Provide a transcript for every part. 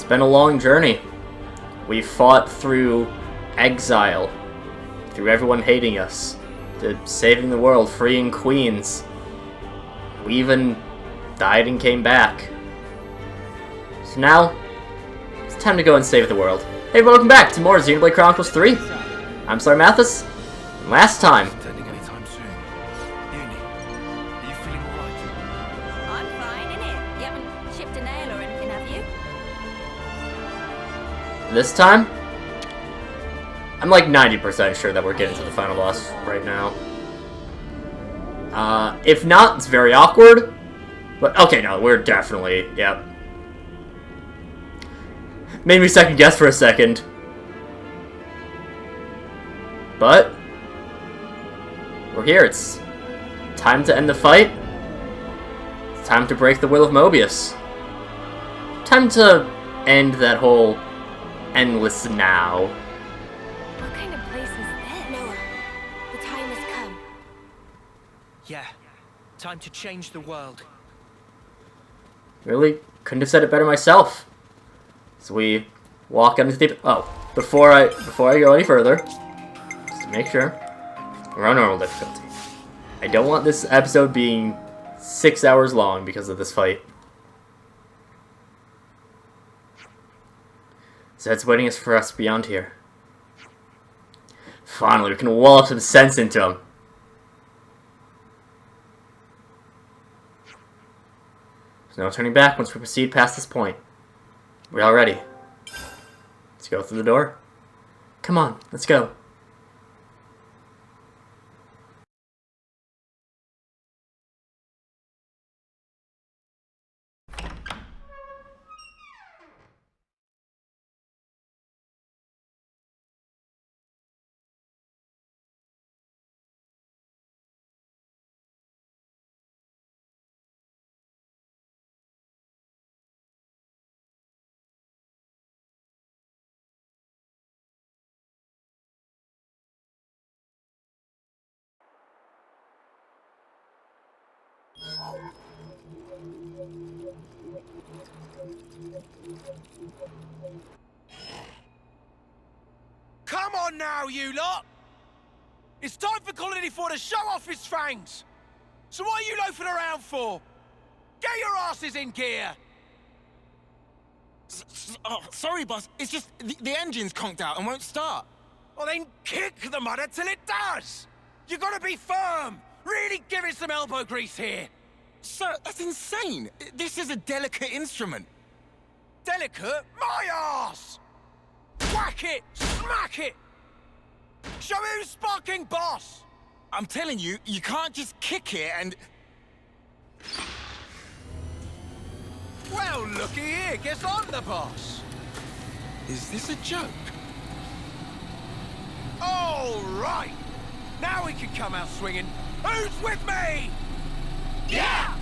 been a long journey. We fought through exile, through everyone hating us, to saving the world, freeing queens. We even died and came back. So now, it's time to go and save the world. Hey, welcome back to more Xenoblade Chronicles 3. I'm SlayerMathis, and last time... This time, I'm like 90% sure that we're getting to the final boss right now. If not, it's very awkward. But, okay, no, we're definitely, yep. Made me second guess for a second. But, we're here. It's time to end the fight. It's time to break the will of Mobius. Time to end that whole endless now. What kind of place is this? Noah, the time has come. Yeah, time to change the world. Really couldn't have said it better myself. So we walk into the... Oh, before I go any further, just to make sure, we're on normal difficulty. I don't want this episode being 6 hours long because of this fight. Zed's waiting for us beyond here. Finally, we can wallop some sense into him. There's no turning back once we proceed past this point. We're all ready. Let's go through the door. Come on, let's go. Come on now, you lot! It's time for Colony 4 to show off his fangs! So what are you loafing around for? Get your asses in gear! Sorry, boss. It's just the engine's conked out and won't start. Well, then kick the mudder till it does! You gotta be firm! Really give it some elbow grease here! Sir, that's insane! This is a delicate instrument. Delicate? My arse! Whack it! Smack it! Show who's sparking boss! I'm telling you, you can't just kick it and... Well, looky here, guess I'm the boss! Is this a joke? All right! Now we can come out swinging. Who's with me? Yeah!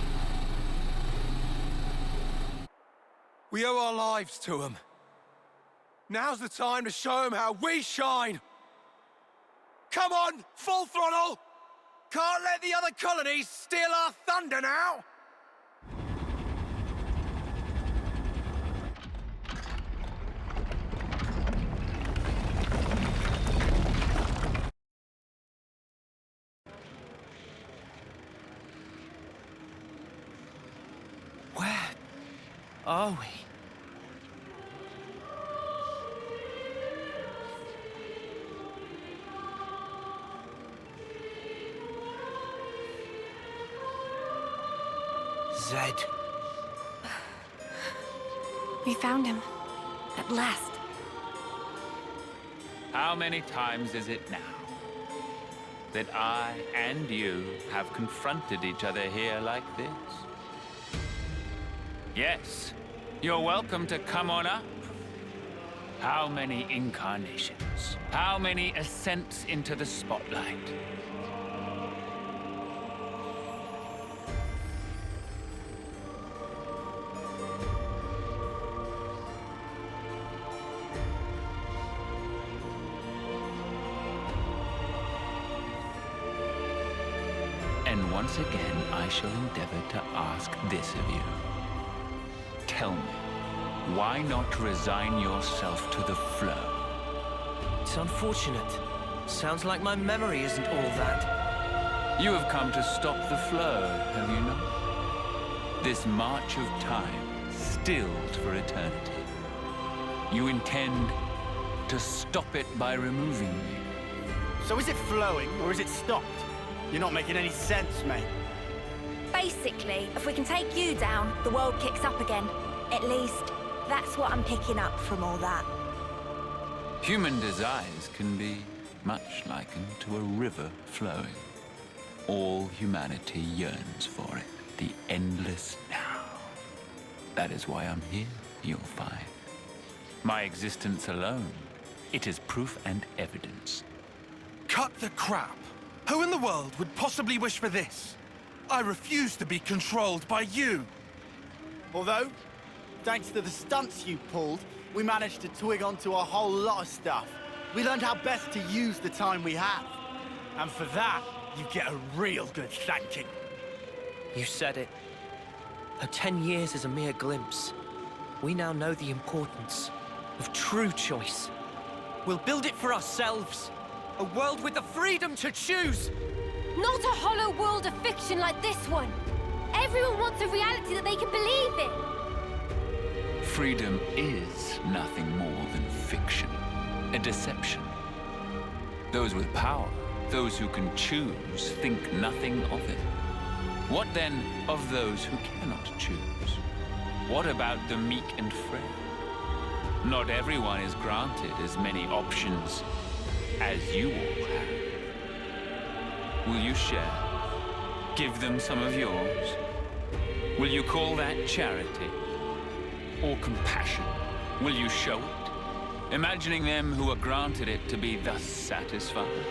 We owe our lives to him. Now's the time to show him how we shine. Come on, full throttle! Can't let the other colonies steal our thunder now! Where are we? Zed. We found him. At last. How many times is it now that I and you have confronted each other here like this? Yes, you're welcome to come on up. How many incarnations? How many ascents into the spotlight? And once again, I shall endeavor to ask this of you. Tell me, Why not resign yourself to the flow? It's unfortunate. Sounds like my memory isn't all that. You have come to stop the flow, have you not? This march of time, stilled for eternity. You intend to stop it by removing me. So is it flowing, or is it stopped? You're not making any sense, mate. Basically, if we can take you down, the world kicks up again. At least, that's what I'm picking up from all that. Human desires can be much likened to a river flowing. All humanity yearns for it, the endless now. That is why I'm here, you'll find. My existence alone, it is proof and evidence. Cut the crap! Who in the world would possibly wish for this? I refuse to be controlled by you! Although, thanks to the stunts you pulled, we managed to twig onto a whole lot of stuff. We learned how best to use the time we have. And for that, you get a real good thanking. You said it. Though 10 years is a mere glimpse, we now know the importance of true choice. We'll build it for ourselves. A world with the freedom to choose. Not a hollow world of fiction like this one. Everyone wants a reality that they can believe in. Freedom is nothing more than fiction, a deception. Those with power, those who can choose, think nothing of it. What then of those who cannot choose? What about the meek and frail? Not everyone is granted as many options as you all have. Will you share? Give them some of yours? Will you call that charity? Or compassion? Will you show it? Imagining them who are granted it to be thus satisfied?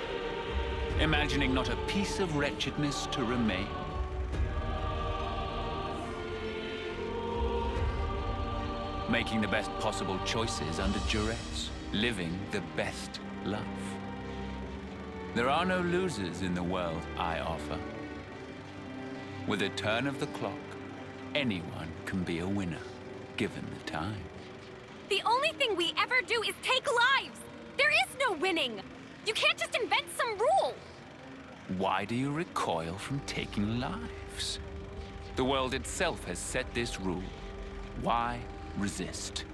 Imagining not a piece of wretchedness to remain? Making the best possible choices under duress, living the best life. There are no losers in the world I offer. With a turn of the clock, anyone can be a winner, given the time. The only thing we ever do is take lives. There is no winning. You can't just invent some rule. Why do you recoil from taking lives? The world itself has set this rule. Why resist?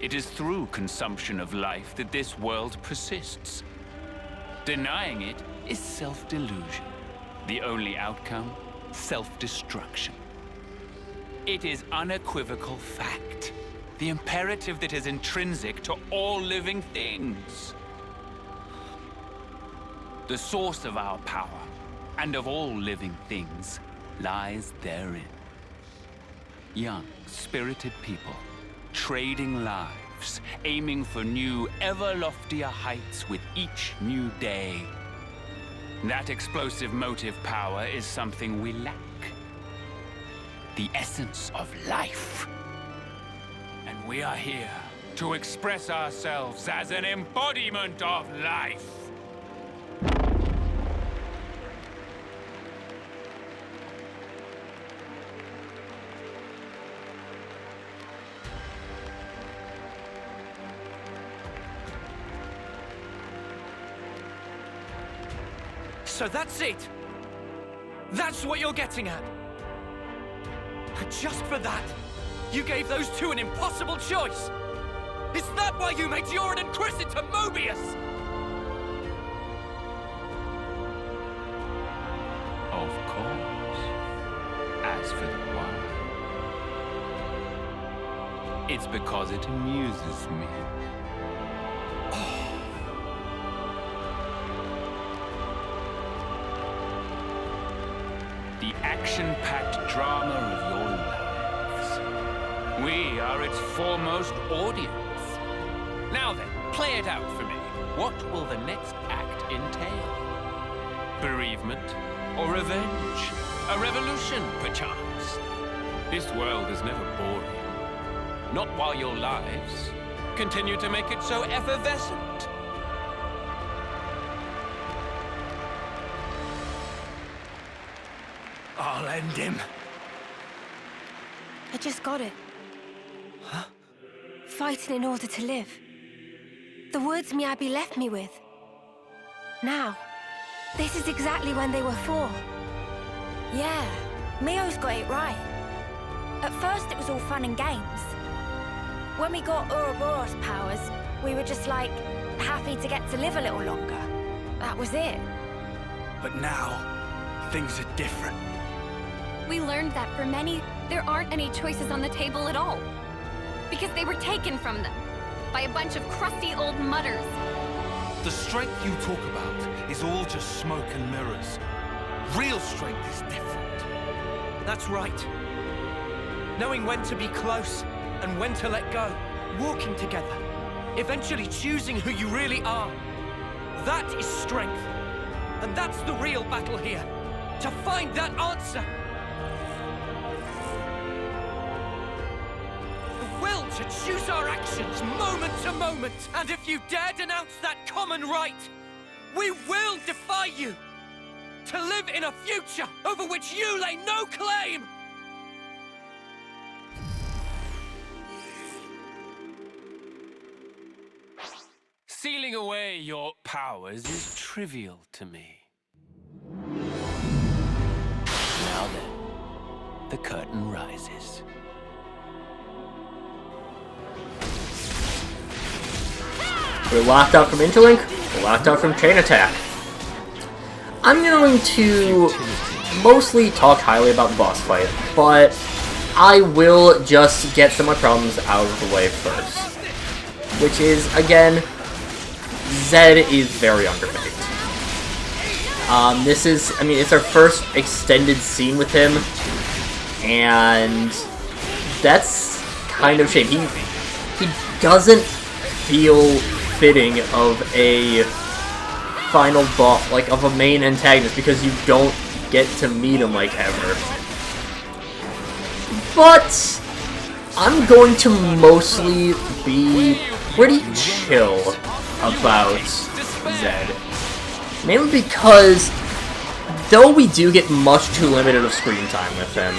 It is through consumption of life that this world persists. Denying it is self-delusion. The only outcome, self-destruction. It is unequivocal fact. The imperative that is intrinsic to all living things. The source of our power, and of all living things, lies therein. Young, spirited people, trading lives, aiming for new, ever loftier heights with each new day. That explosive motive power is something we lack. The essence of life. And we are here to express ourselves as an embodiment of life. So that's it. That's what you're getting at. And just for that, you gave those two an impossible choice. Is that why you made Joran and Chris into Mobius? Of course. As for the why, it's because it amuses me. The action-packed drama of your lives. We are its foremost audience. Now then, play it out for me. What will the next act entail? Bereavement or revenge? A revolution, perchance? This world is never boring. Not while your lives continue to make it so effervescent. I'll end him. I just got it. Huh? Fighting in order to live. The words Miyabi left me with. Now, this is exactly when they were for. Yeah, Mio's got it right. At first it was all fun and games. When we got Ouroboros powers, we were just like, happy to get to live a little longer. That was it. But now, things are different. We learned that for many, there aren't any choices on the table at all. Because they were taken from them by a bunch of crusty old mutters. The strength you talk about is all just smoke and mirrors. Real strength is different. That's right. Knowing when to be close and when to let go. Walking together. Eventually choosing who you really are. That is strength. And that's the real battle here. To find that answer. The will to choose our actions moment to moment. And if you dare denounce that common right, we will defy you. To live in a future over which you lay no claim. Sealing away your powers is trivial to me. Now then, the curtain rises. We're locked out from Interlink, we're locked out from Chain Attack. I'm going to mostly talk highly about the boss fight, but I will just get some of my problems out of the way first. Which is, again, Zed is very underbaked. This is, I mean, it's our first extended scene with him, and that's kind of a shame. He doesn't feel fitting of a final boss, like of a main antagonist, because you don't get to meet him like ever. But I'm going to mostly be pretty chill about Zed. Mainly because, though we do get much too limited of screen time with him,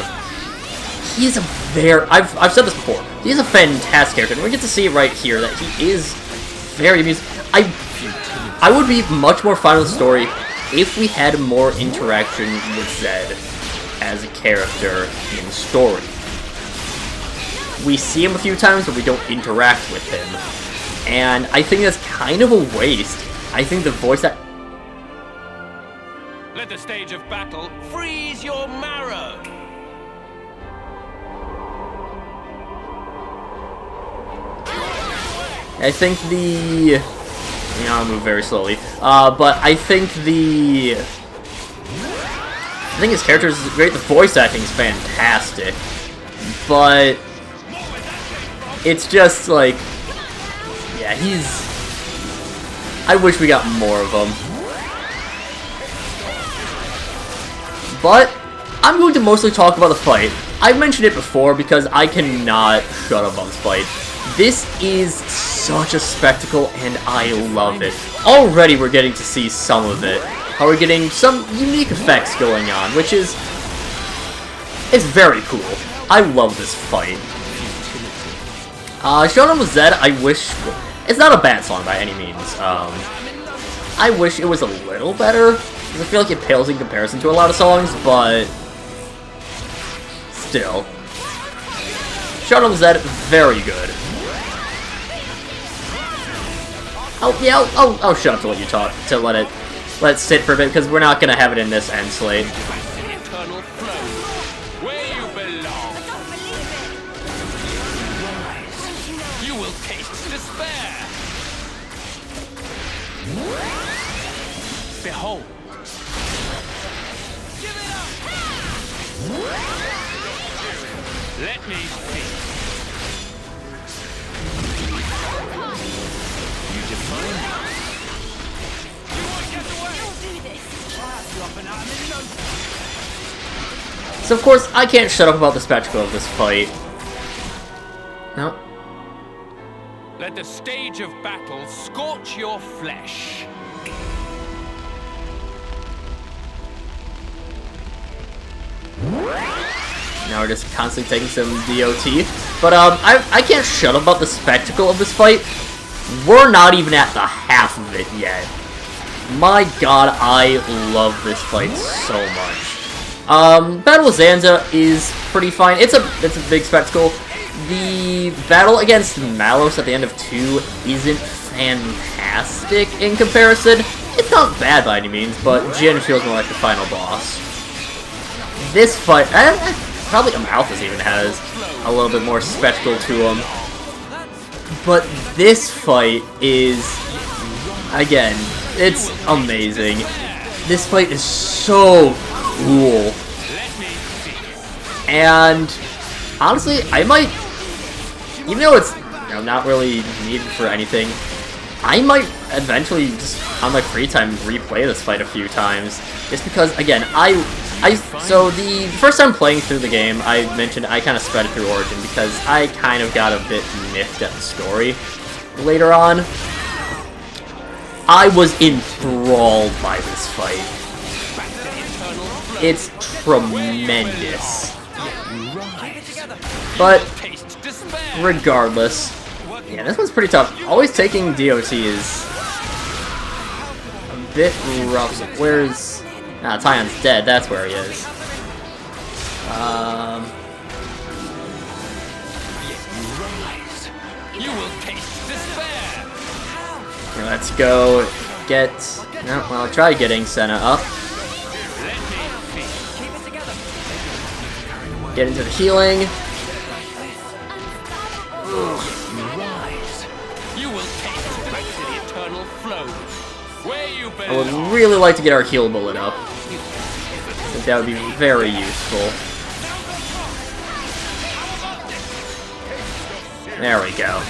he is a very, I've said this before, he is a fantastic character, and we get to see it right here, that he is very amusing. I would be much more fine with the story if we had more interaction with Zed as a character in the story. We see him a few times, but we don't interact with him. And I think that's kind of a waste. I think the voice that... Let the stage of battle freeze your marrow! I think the... I'll move very slowly. But I think the... I think his character is great. The voice acting is fantastic. But... it's just like... yeah, he's... I wish we got more of him. But, I'm going to mostly talk about the fight. I've mentioned it before because I cannot shut up on this fight. This is such a spectacle, and I love it. Already we're getting to see some of it. How we're getting some unique effects going on, which is... it's very cool. I love this fight. Showdown with Zed, I wish... it's not a bad song by any means. I wish it was a little better, because I feel like it pales in comparison to a lot of songs, but... still. Showdown with Zed, very good. I'll shut up to let you talk, to let it sit for a bit, because we're not gonna have it in this end slate. Behold. Give it up! Let me see. You define me. You won't get away! Don't do this! So of course, I can't shut up about the spectacle of this fight. No. Let the stage of battle scorch your flesh. Now we're just constantly taking some DOT. But I can't shut up about the spectacle of this fight. We're not even at the half of it yet. My god, I love this fight so much. Battle with Zanza is pretty fine. It's a big spectacle. The battle against Malos at the end of 2 isn't fantastic in comparison. It's not bad by any means, but Jin feels more like the final boss. This fight, probably Amalthus even has a little bit more spectacle to him. But this fight is, again, it's amazing. This fight is so cool. And honestly, I might, even though it's not really needed for anything, I might eventually just on my free time replay this fight a few times. Just because, again, so the first time playing through the game, I mentioned I kind of sped it through Origin because I kind of got a bit miffed at the story later on. I was enthralled by this fight. It's tremendous. But regardless, yeah, this one's pretty tough. Always taking DOT is a bit rough. So where's... Tion's dead, that's where he is. Okay, let's go get... No, well, I'll try getting Senna up. Get into the healing. I would really like to get our heal bullet up. I think that would be very useful. There we go.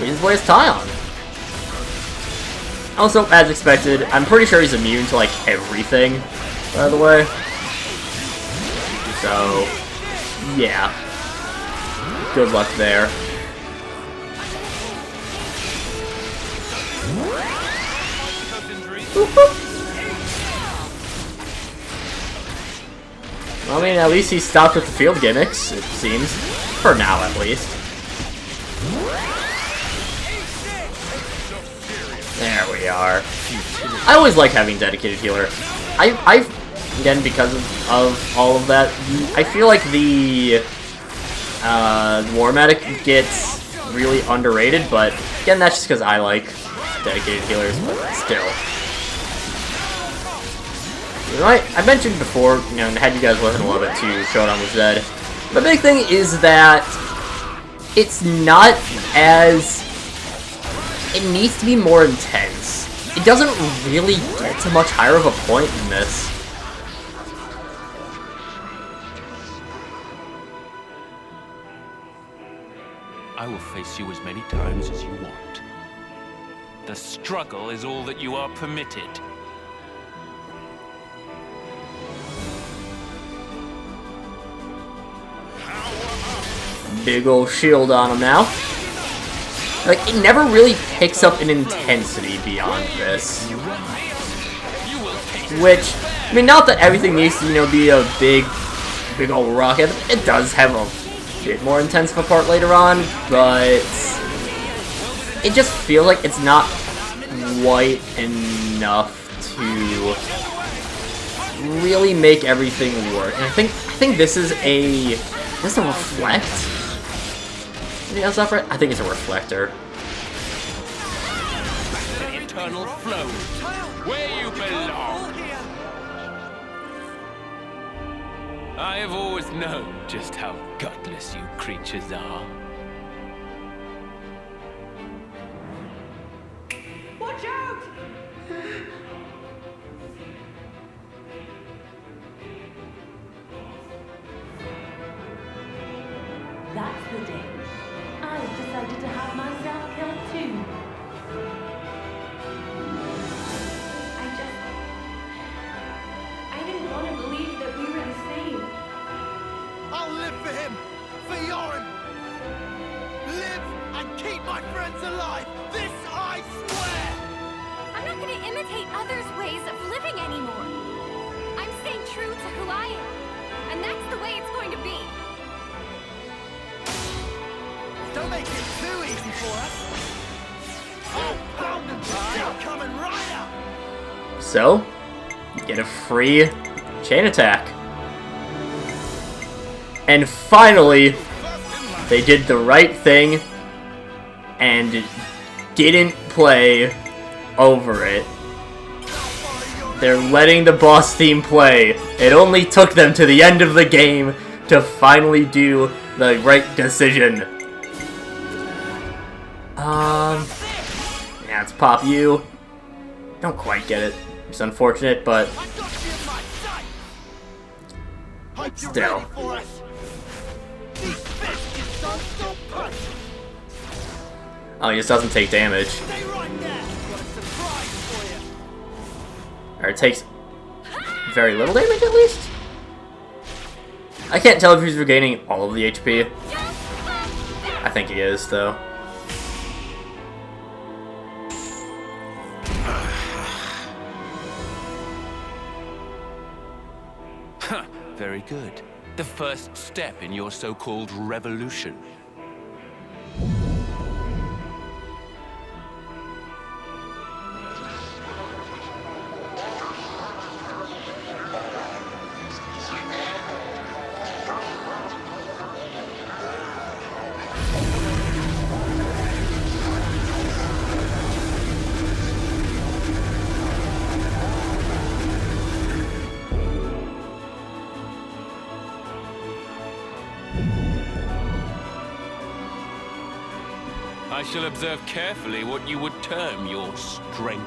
We just waste Tion. Also, as expected, I'm pretty sure he's immune to, like, everything, by the way. So, yeah. Good luck there. Well, I mean, at least he stopped with the field gimmicks, it seems. For now, at least. There we are. I always like having dedicated healer. Again, because of all of that, I feel like the War Medic gets really underrated, but again, that's just because I like dedicated healers, but still. I mentioned before, and had you guys listen a little bit to Showdown with Zed, the big thing is that it's not as... It needs to be more intense. It doesn't really get to much higher of a point in this. I will face you as many times as you want. The struggle is all that you are permitted. Big ol' shield on him now. Like, it never really picks up in intensity beyond this. Which, I mean, not that everything needs to, be a big ol' rocket. It does have a bit more intense of a part later on, but it just feels like it's not quite enough to really make everything work. And I think this is a... Is this a reflect? Right? I think it's a reflector. The eternal flow, where you belong. I have always known just how gutless you creatures are. Watch out! That's the day I've decided to have myself killed too. I didn't want to believe that we were the same. I'll live for him, for Yoren. Live and keep my friends alive. This I swear. I'm not going to imitate others' ways of living anymore. I'm staying true to who I am. Don't make it too easy for us. Oh, pound them down, coming right up. So, you get a free chain attack. And finally, they did the right thing and didn't play over it. They're letting the boss theme play. It only took them to the end of the game to finally do the right decision. Yeah, let's pop you. Don't quite get it. It's unfortunate, but still. Oh, he just doesn't take damage. Or it takes very little damage, at least? I can't tell if he's regaining all of the HP. I think he is, though. Very good. The first step in your so-called revolution. I shall observe carefully what you would term your strength.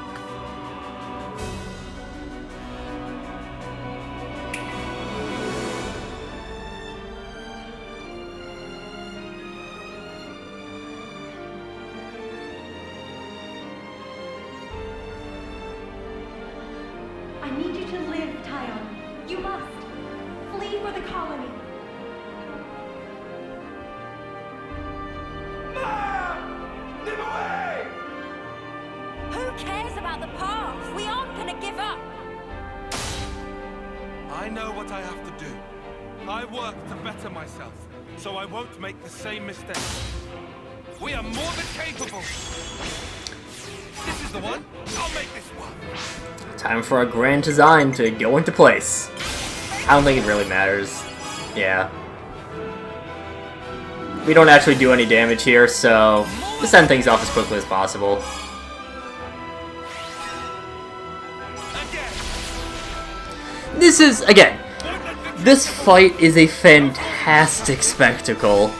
I need you to live, Tyon. You must. Flee for the colony. Live away! Who cares about the past? We aren't gonna give up. I know what I have to do. I work to better myself, so I won't make the same mistake. We are more than capable. This is the one. I'll make this work. Time for a grand design to go into place. I don't think it really matters. Yeah. We don't actually do any damage here, so just send things off as quickly as possible. This is, again, this fight is a fantastic spectacle,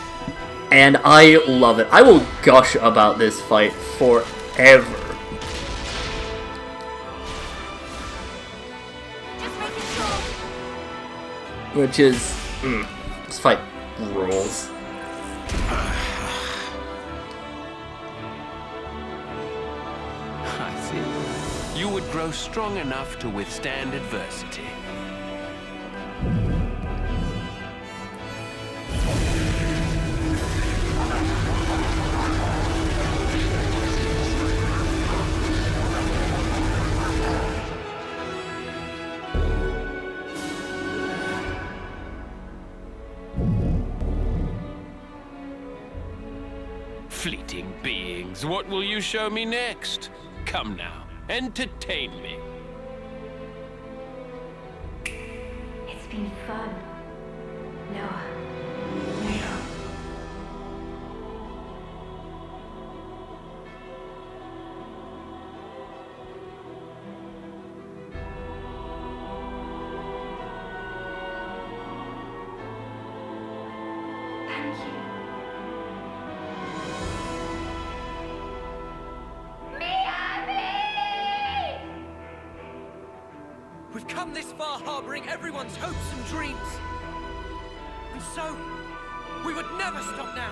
and I love it. I will gush about this fight forever. Which is, this fight rules. I see. You would grow strong enough to withstand adversity. Fleeting beings, what will you show me next? Come now, entertain me. It's been fun. Noah. Leo. Thank you. We've come this far harboring everyone's hopes and dreams. And so, we would never stop now.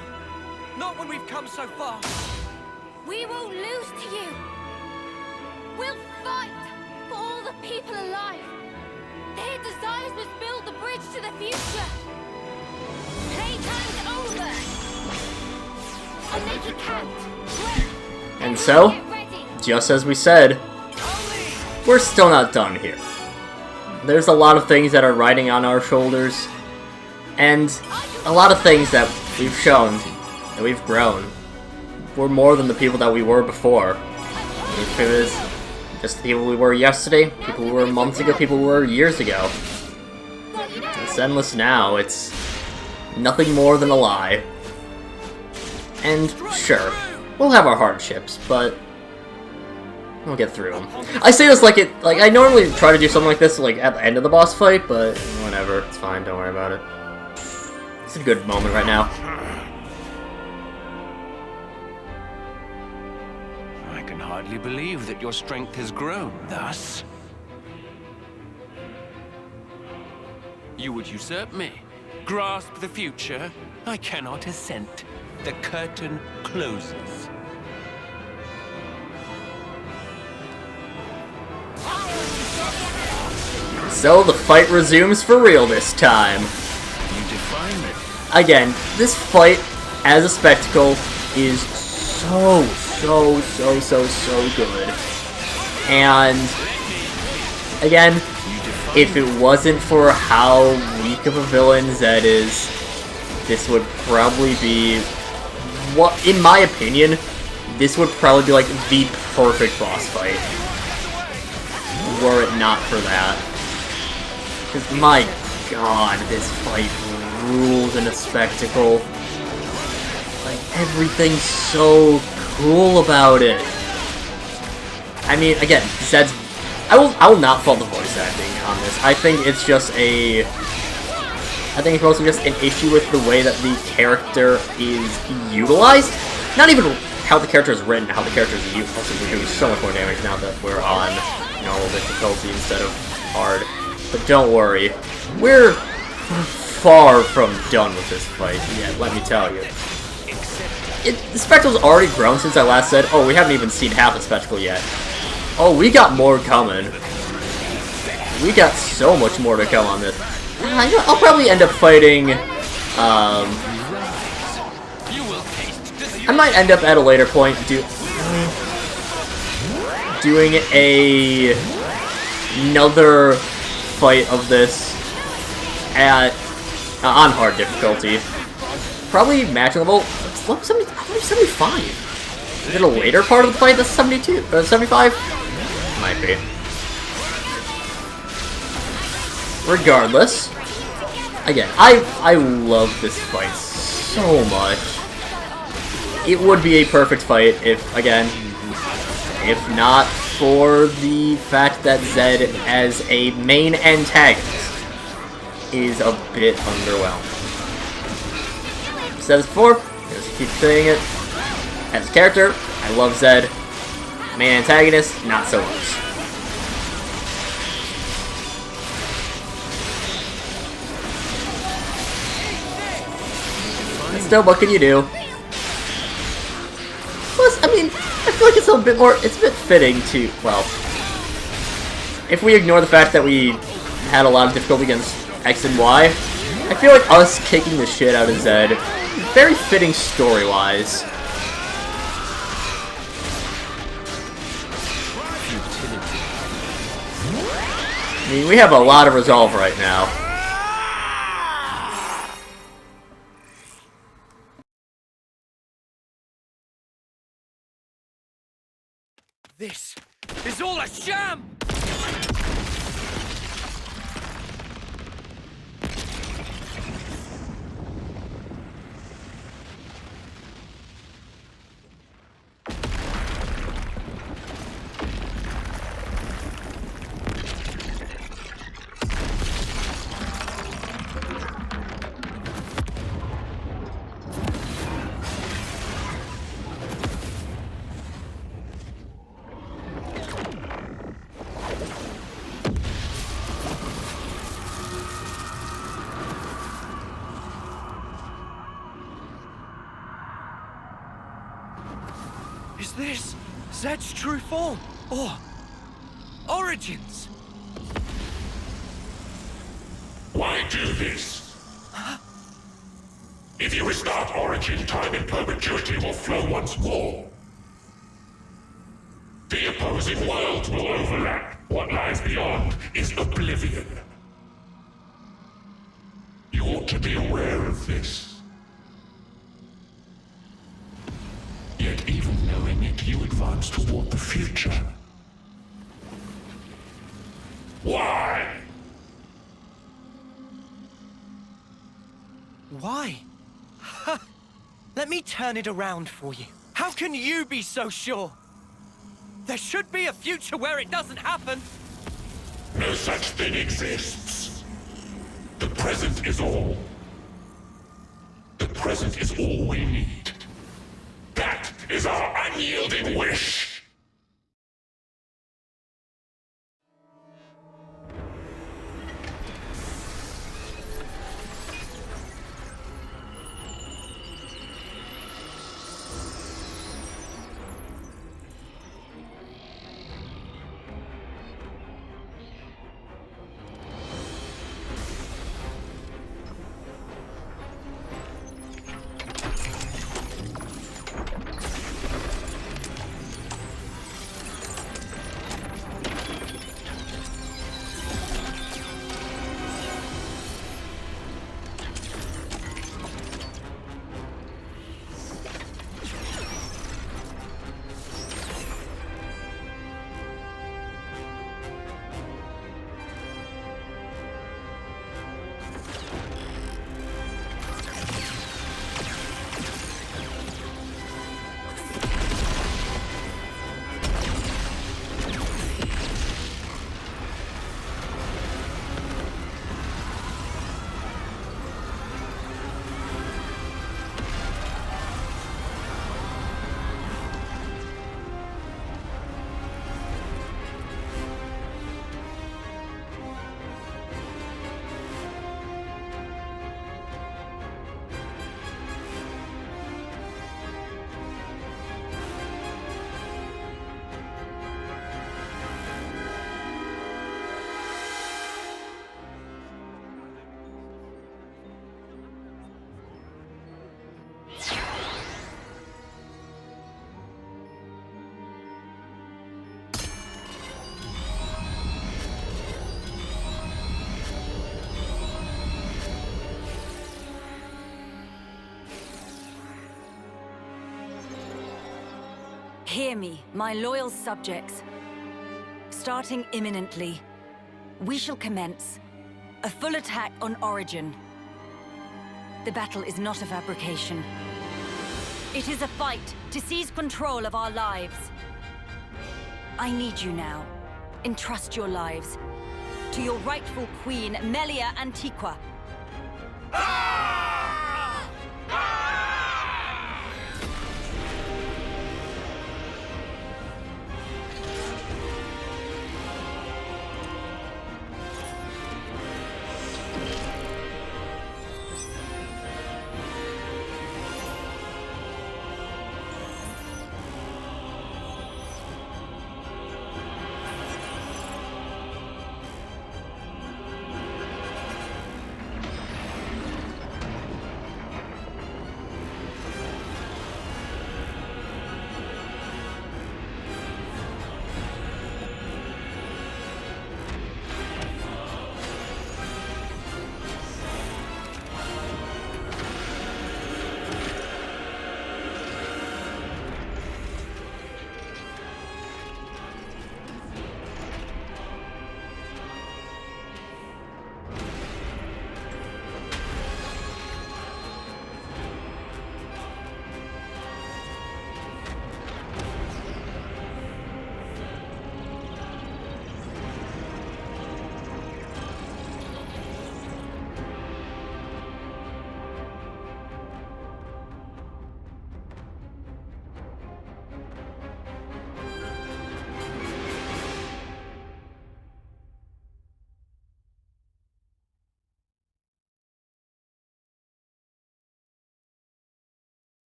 Not when we've come so far. We won't lose to you. We'll fight for all the people alive. Their desires must build the bridge to the future. Playtime's over. I'll make it count. Wait. And so, Get ready. just as we said, we're still not done here. There's a lot of things that are riding on our shoulders, and a lot of things that we've shown and we've grown. We're more than the people that we were before. If it was just the people we were yesterday, people we were months ago, people we were years ago. It's endless now, it's nothing more than a lie. And sure, we'll have our hardships, but we'll get through them. I say this like I normally try to do something like this like at the end of the boss fight, but whatever, it's fine, don't worry about it. It's a good moment right now. I can hardly believe that your strength has grown thus. You would usurp me, grasp the future. I cannot assent. The curtain closes. So the fight resumes for real this time. You define it. Again, this fight as a spectacle is so good. And again, if it wasn't for how weak of a villain Zed is, this would probably be, what, in my opinion, this would probably be like the perfect boss fight. Were it not for that. Because my god, this fight rules in a spectacle. Like, everything's so cool about it. I mean, again, Zed's... I will not fault the voice acting on this. I think it's just a... I think it's mostly just an issue with the way that the character is utilized. Not even how the character is written, how the character is used. Also, we're doing so much more damage now that we're on normal difficulty instead of hard. But don't worry, we're far from done with this fight yet, let me tell you. The spectacle's already grown since I last said, oh, we haven't even seen half the spectacle yet. Oh, we got more coming. We got so much more to come on this. I'll probably end up fighting, I might end up at a later point doing another fight of this at on hard difficulty. Probably matching level 75. Is it a later part of the fight that's 72 or 75? Might be. Regardless, again, I love this fight so much. It would be a perfect fight if, again, if not for the fact that Zed as a main antagonist is a bit underwhelming. I've said this before, I'll just keep saying it. As a character, I love Zed. Main antagonist, not so much. But still, what can you do? Plus, I mean, I feel like it's a bit more, it's a bit fitting to, well, if we ignore the fact that we had a lot of difficulty against X and Y, I feel like us kicking the shit out of Zed is very fitting story-wise. I mean, we have a lot of resolve right now. This is all a sham! Is this Zed's true form? Or origins? Why do this? If you restart Origin, time in perpetuity will flow once more. The opposing worlds will overlap. What lies beyond is oblivion. You ought to be aware of this. moves toward the future. Why? Why? Let me turn it around for you. How can you be so sure? There should be a future where it doesn't happen. No such thing exists. The present is all. The present is all we need. That is our unyielding wish. Hear me, my loyal subjects. Starting imminently, we shall commence a full attack on Origin. The battle is not a fabrication. It is a fight to seize control of our lives. I need you now. Entrust your lives to your rightful queen, Melia Antiqua.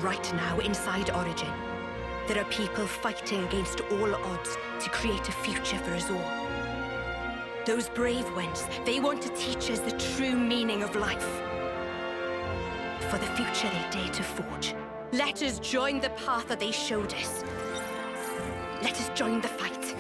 Right now, inside Origin, there are people fighting against all odds to create a future for us all. Those brave ones, they want to teach us the true meaning of life. For the future they dare to forge. Let us join the path that they showed us. Let us join the fight.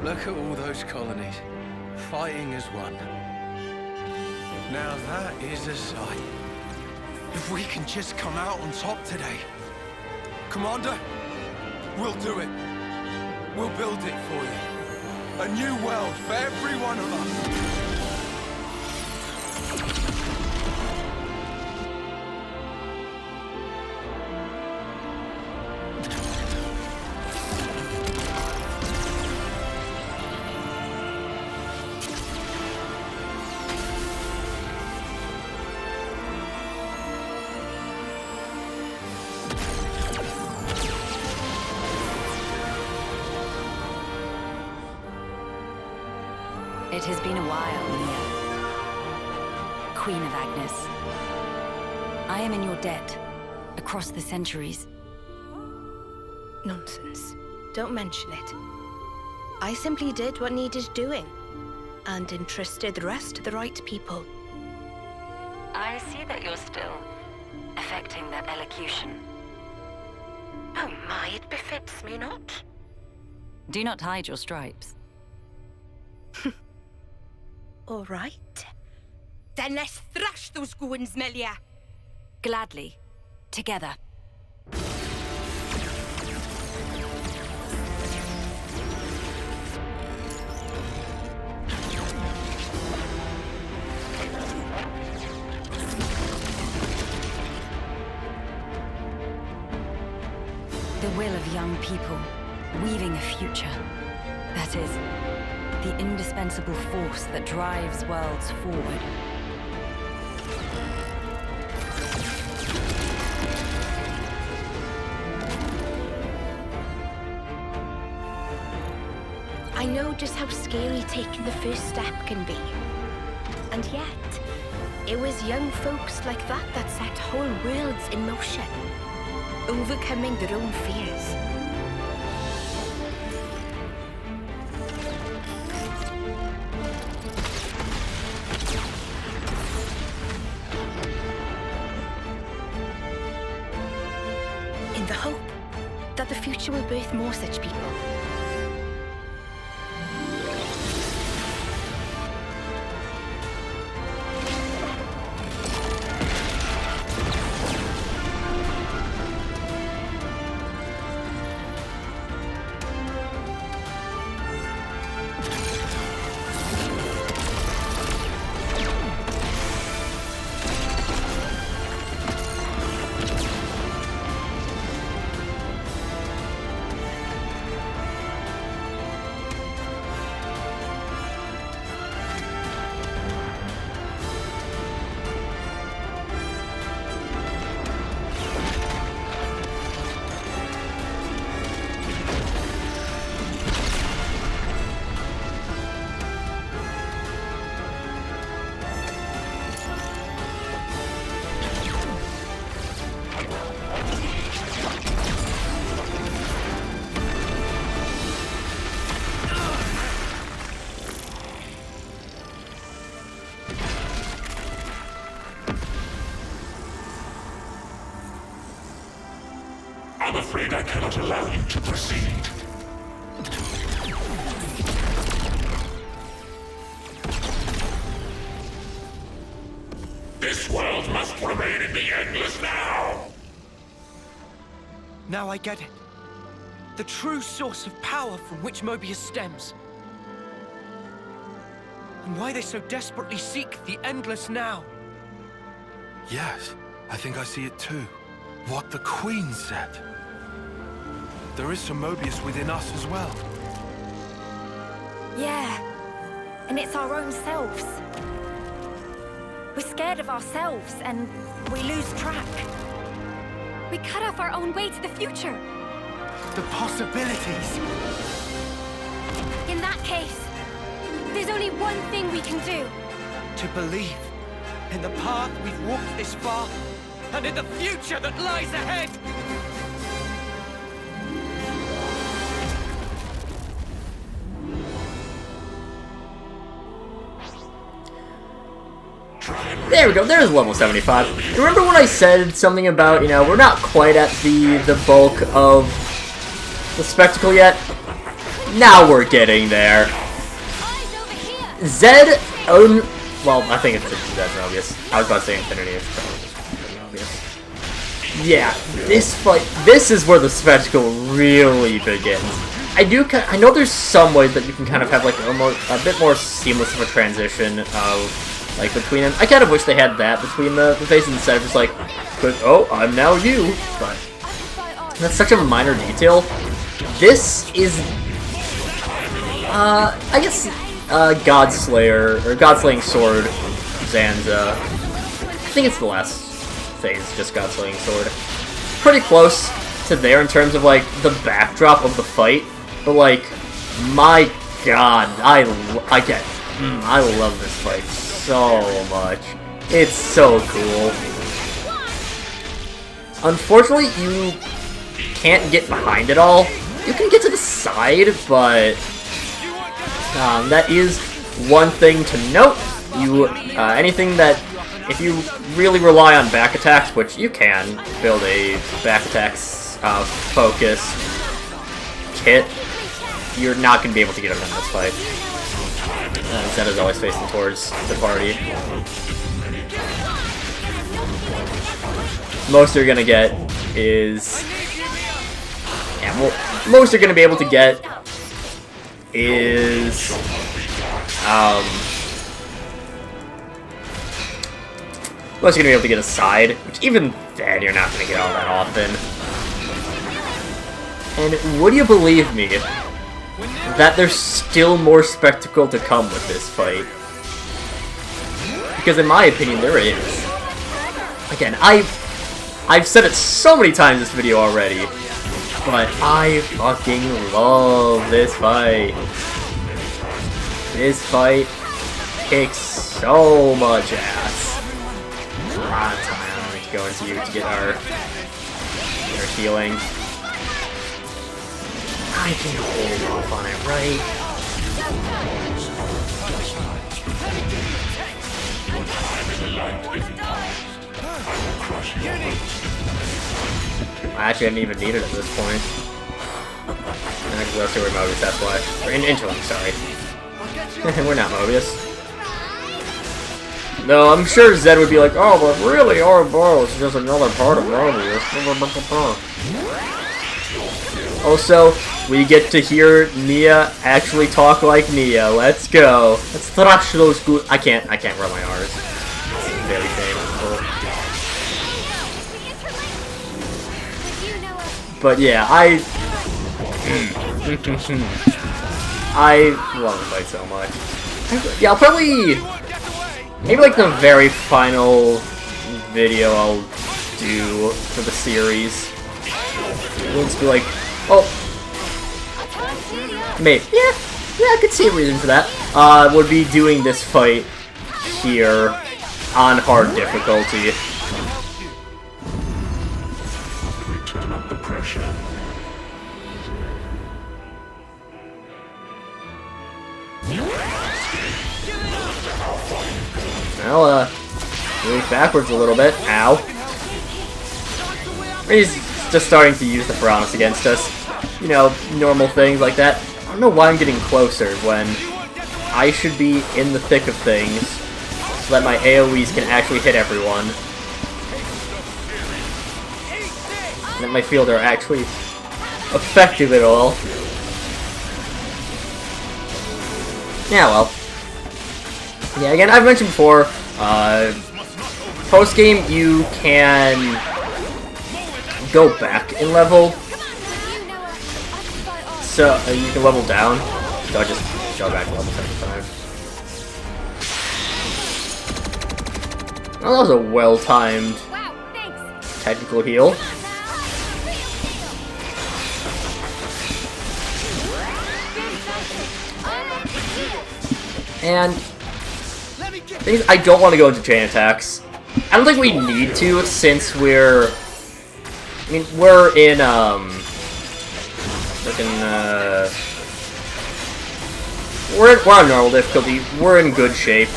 Look at all those colonies, fighting as one. Now that is a sight. If we can just come out on top today. Commander, we'll do it. We'll build it for you. A new world for every one of us. It has been a while, Mia. Queen of Agnes. I am in your debt, across the centuries. Nonsense. Don't mention it. I simply did what needed doing, and entrusted the rest to the right people. I see that you're still affecting that elocution. Oh my, it befits me not. Do not hide your stripes. All right. Then let's thrash those goons, Melia. Gladly. Together. The will of young people, weaving a future. That is, the indispensable force that drives worlds forward. I know just how scary taking the first step can be. And yet, it was young folks like that set whole worlds in motion, overcoming their own fears. In the hope that the future will birth more such people. I'm afraid I cannot allow you to proceed. This world must remain reign in the endless now! Now I get it. The true source of power from which Mobius stems. And why they so desperately seek the endless now. Yes, I think I see it too. What the Queen said. There is some Mobius within us as well. Yeah, and it's our own selves. We're scared of ourselves, and we lose track. We cut off our own way to the future. The possibilities. In that case, there's only one thing we can do. To believe in the path we've walked this far, and in the future that lies ahead. There we go, there's level 75. Remember when I said something about, you know, we're not quite at the bulk of the spectacle yet? Now we're getting there. Zed, well, I think it's Xenoblade. I was about to say Infinity, it's probably obvious. Yeah, this fight, this is where the spectacle really begins. I know there's some ways that you can kind of have like a bit more seamless of a transition of like between them. I kind of wish they had that between the faces instead of just like, oh, I'm now you. But that's such a minor detail. This is, I guess, Godslayer or Godslaying Sword, Zanza. I think it's the last phase, just Godslaying Sword. Pretty close to there in terms of like the backdrop of the fight, but like, my God, I love this fight so much. It's so cool. Unfortunately, you can't get behind it all. You can get to the side, but that is one thing to note. Anything that, if you really rely on back attacks, which you can build a back attacks focus kit, you're not going to be able to get it in this fight. Zed is always facing towards the party. Most you're gonna get is... yeah, well, most you're gonna be able to get is... most you're gonna be able to get a side, which even then you're not gonna get all that often. And would you believe me that there's still more spectacle to come with this fight? Because in my opinion, there is. Again, I've said it so many times in this video already, but I fucking love this fight. This fight kicks so much ass. A lot of time to go into you to get our healing. I can hold off on it, right? I actually haven't even needed it at this point. Actually, we're Mobius, that's why. Or into him, sorry. We're not Mobius. No, I'm sure Zed would be like, oh, but really, Ouroboros is just another part of Mobius. Also, we get to hear Nia actually talk like Nia. Let's go. Let's thrash those good. I can't run my R's. It's very painful. But yeah, I love the fight so much. Yeah, I'll probably maybe like the very final video I'll do for the series. It'll just be like, oh, maybe, yeah, I could see a reason for that. Would be doing this fight here on hard difficulty. Well, move backwards a little bit. Ow. He's just starting to use the Piranhas against us. You know, normal things like that. I don't know why I'm getting closer when I should be in the thick of things so that my AoEs can actually hit everyone. and that my field are actually effective at all. Yeah, well. Yeah, again, I've mentioned before, post-game you can go back in level. So, you can level down. So I just go back to level 75. Well, that was a well-timed technical heal. And I don't want to go into chain attacks. I don't think we need to, since we're... I mean, we're in, we're on normal difficulty. We're in good shape.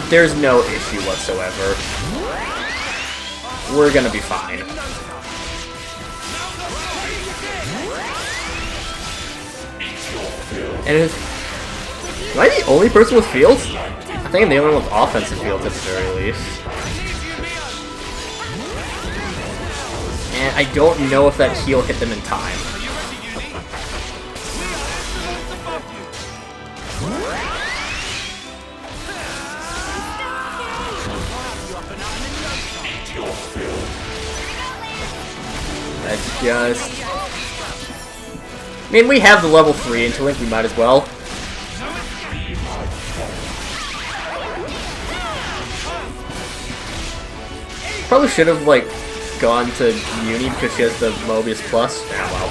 There's no issue whatsoever. We're gonna be fine. And am I the only person with fields? I think I'm the only one with offensive fields at the very least. And I don't know if that heal hit them in time. That's just... I mean, we have the level 3 Interlink, we might as well. Probably should have, like, gone to Uni because she has the Mobius Plus. Ah, well.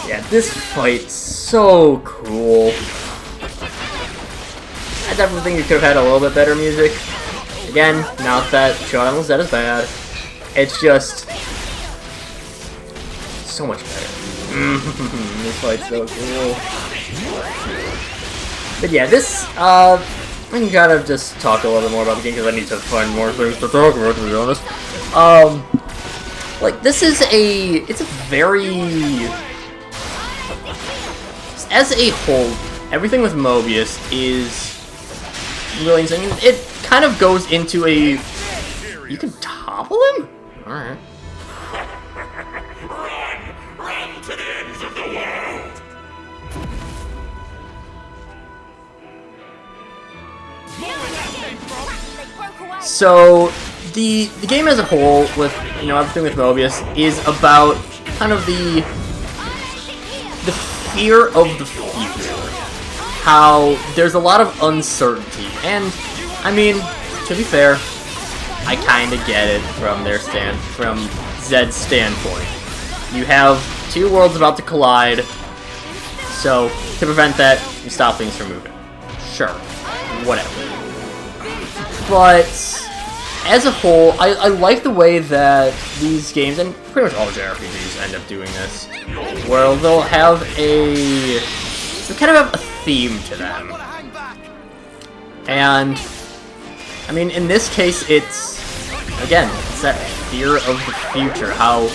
Yeah, this fight's so cool. I definitely think you could have had a little bit better music. Again, not that Shodan Lizette is bad. It's just so much better. This fight's so cool. But yeah, this, I can kind of just talk a little bit more about the game because I need to find more things to talk about, to be honest. Like, this is it's a very... As a whole, everything with Mobius is really insane. It kind of goes into a... You can topple him? Alright. Run to the ends of the world! So, the game as a whole, with, you know, everything with Mobius, is about kind of the fear of the future. How there's a lot of uncertainty, and, I mean, to be fair, I kinda get it from from Zed's standpoint. You have two worlds about to collide, so, to prevent that, you stop things from moving. Sure. Whatever. But, as a whole, I like the way that these games, and pretty much all JRPGs end up doing this, where they'll have they kind of have a theme to them. And, I mean, in this case, it's, again, it's that fear of the future, how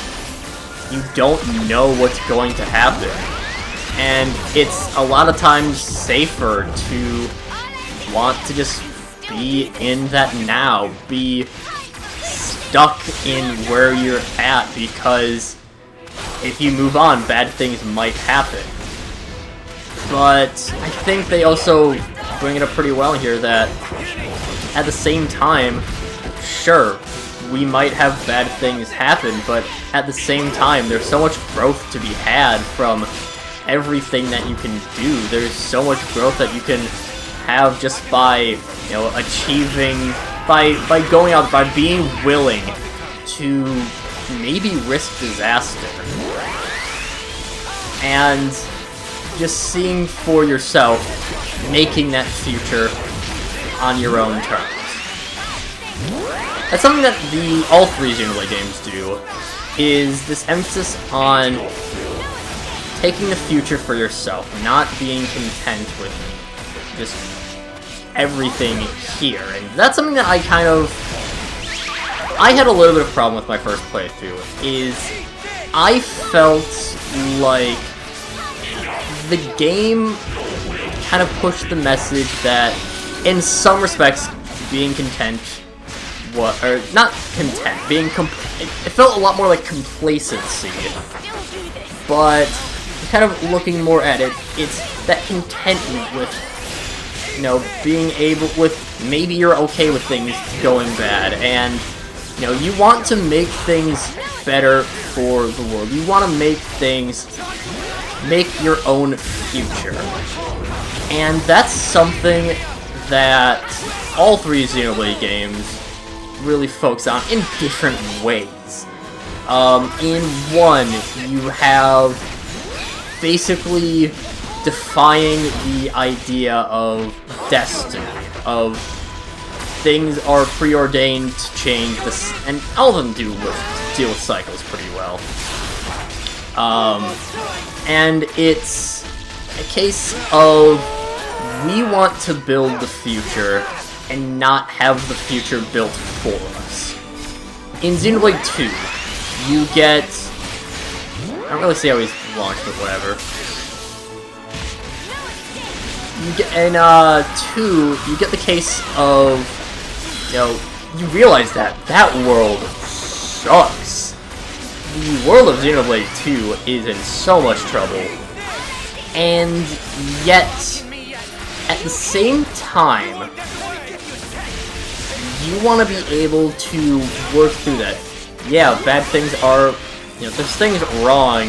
you don't know what's going to happen. And it's a lot of times safer to want to just be in that now, be stuck in where you're at, because if you move on, bad things might happen. But I think they also bring it up pretty well here that at the same time, sure, we might have bad things happen, but at the same time, there's so much growth to be had from everything that you can do. There's so much growth that you can have just by, you know, achieving, by going out, by being willing to maybe risk disaster. And just seeing for yourself, making that future on your own terms. That's something that all three Xenoblade games do, is this emphasis on taking the future for yourself, not being content with just everything here. And that's something that I had a little bit of problem with my first playthrough, is I felt like the game kind of pushed the message that in some respects, being content, or not content, it felt a lot more like complacency. But kind of looking more at it, it's that contentment with, you know, being able with maybe you're okay with things going bad, and you know, you want to make things better for the world. You want to make your own future. And that's something that all three Xenoblade games really focus on in different ways. In one, you have basically defying the idea of destiny, of things are preordained to change this, and all of them deal with cycles pretty well. And it's a case of we want to build the future and not have the future built for us. In Xenoblade 2, you get... I don't really see how he's launched, but whatever. You get, in 2, you get the case of, you know, you realize that that world sucks. The world of Xenoblade 2 is in so much trouble, and yet, at the same time, you want to be able to work through that. Yeah, bad things are, you know, there's things wrong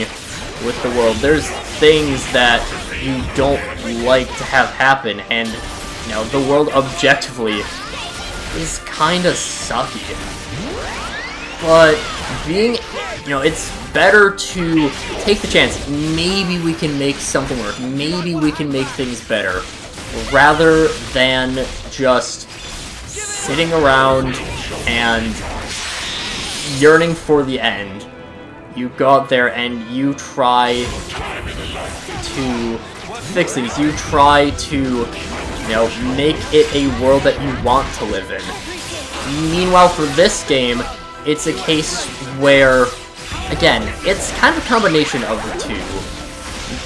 with the world. There's things that you don't like to have happen, and, you know, the world objectively is kind of sucky. But being, you know, it's better to take the chance. Maybe we can make something work. Maybe we can make things better. Rather than just sitting around and yearning for the end. You go out there and you try to fix things. You try to, you know, make it a world that you want to live in. Meanwhile, for this game, it's a case where, again, it's kind of a combination of the two,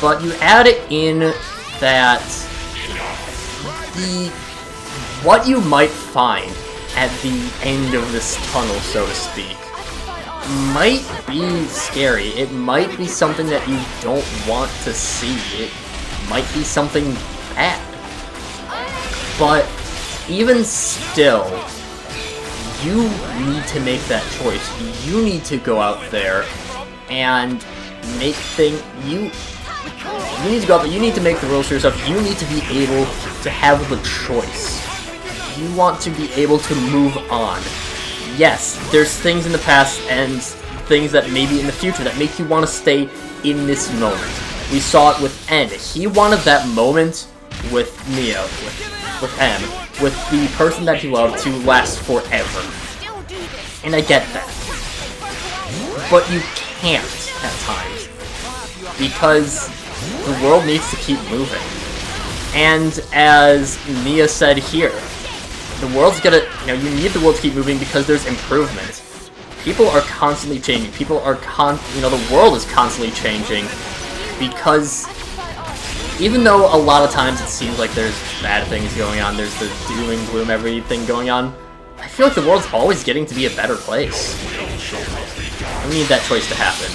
but you add it in that what you might find at the end of this tunnel, so to speak, might be scary. It might be something that you don't want to see. It might be something bad. But even still, you need to make that choice. You need to go out there and make things. You need to go out there. You need to make the rules for yourself. You need to be able to have the choice. You want to be able to move on. Yes, there's things in the past and things that maybe in the future that make you want to stay in this moment. We saw it with N. He wanted that moment with Mia, with M, with the person that he loved to last forever. And I get that. But you can't at times. Because the world needs to keep moving. And as Mia said here, the world's gonna, you know, you need the world to keep moving because there's improvement. People are constantly changing. People are you know, the world is constantly changing because even though a lot of times it seems like there's bad things going on, there's the doom and gloom, everything going on, I feel like the world's always getting to be a better place. We need that choice to happen.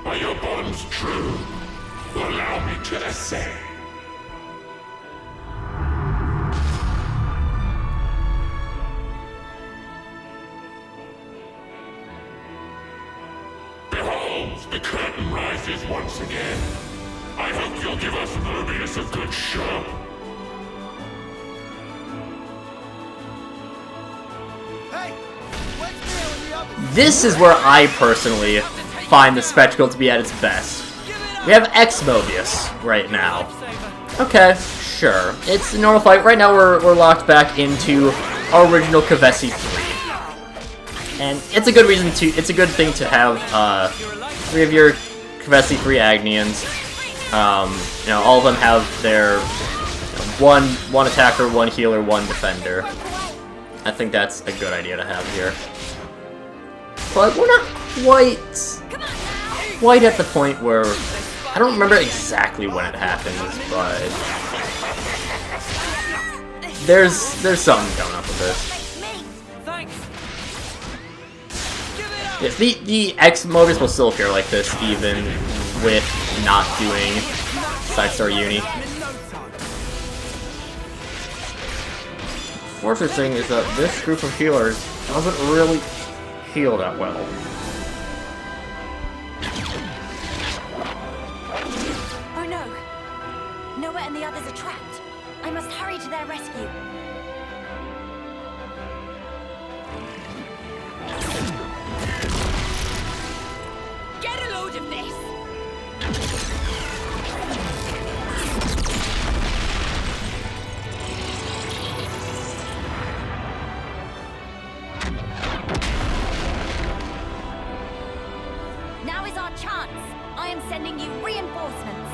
Are your bonds true? Allow me to essay. Behold, the curtain rises once again. I hope you'll give us Mobius a good show. This is where I personally find the spectacle to be at its best. We have X-Mobius right now. Okay, sure. It's a normal fight. Right now we're locked back into original Kavesi 3. And it's a good reason to, it's a good thing to have 3 of your Kavesi 3 Agnians. You know, all of them have their one attacker, one healer, one defender. I think that's a good idea to have here. But we're not quite at the point where... I don't remember exactly when it happens, but... there's something coming up with this. Thanks. Yes, the X-Mobius will still appear like this, even with not doing Sidestar Uni. Fortunate thing is that this group of healers doesn't really heal that well. Oh no! Noah and the others are trapped. I must hurry to their rescue. Get a load of this! Now is our chance. I am sending you reinforcements.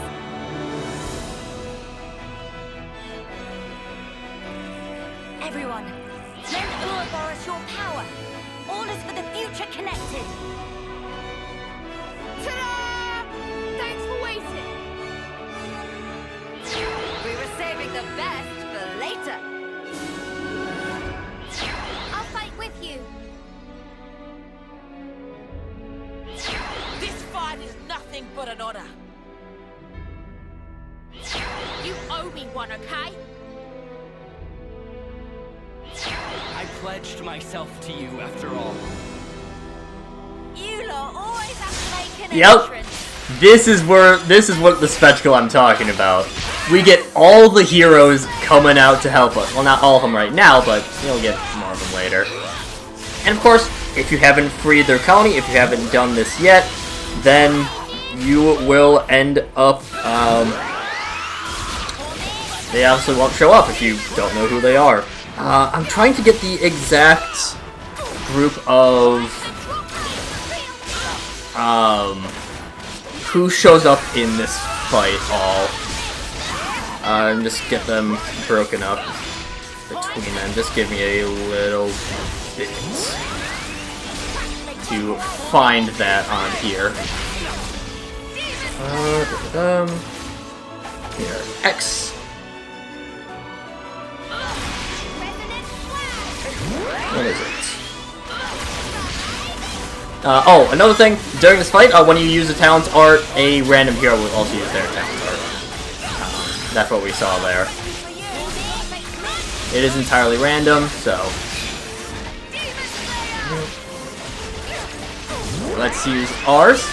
Everyone, lend Ouroboros your power. All is for the future connected. Ta-da! Thanks for waiting. We were saving the best for later. I'll fight with you. This fight is nothing but an honor. You owe me one, okay? I pledged myself to you after all. You lot always have to make an Yep. entrance. This is what the spectacle I'm talking about. We get all the heroes coming out to help us. Well, not all of them right now, but you'll get more of them later. And of course, if you haven't freed their colony, if you haven't done this yet, then you will end up, they obviously won't show up if you don't know who they are. I'm trying to get the exact group of, who shows up in this fight all. And just get them broken up between them. Just give me a little bit to find that on here. Here, X. What is it? Oh, another thing, during this fight, when you use the talent art, a random hero will also use their talent art. That's what we saw there. It is entirely random, so... let's use ours.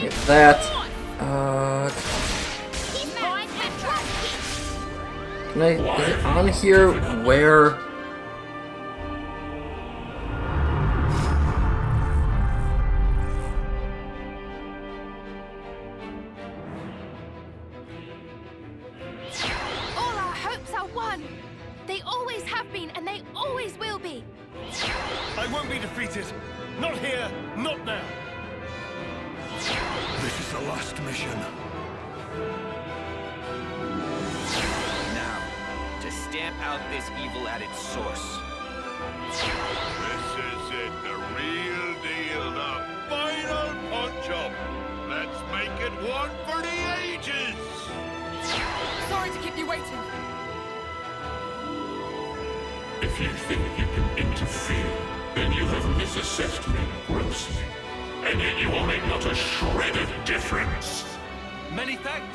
Get that. Can I... is it on here where... All our hopes are won. They always have been, and they always will be. I won't be defeated. Not here, not now. This is the last mission. Now, to stamp out this evil at its source. This is it, the real deal, the final punch-up. Let's make it one for the ages. Sorry to keep you waiting. If you think you can interfere, then you have misassessed me grossly. And yet you will make not a shred of difference. Many thanks.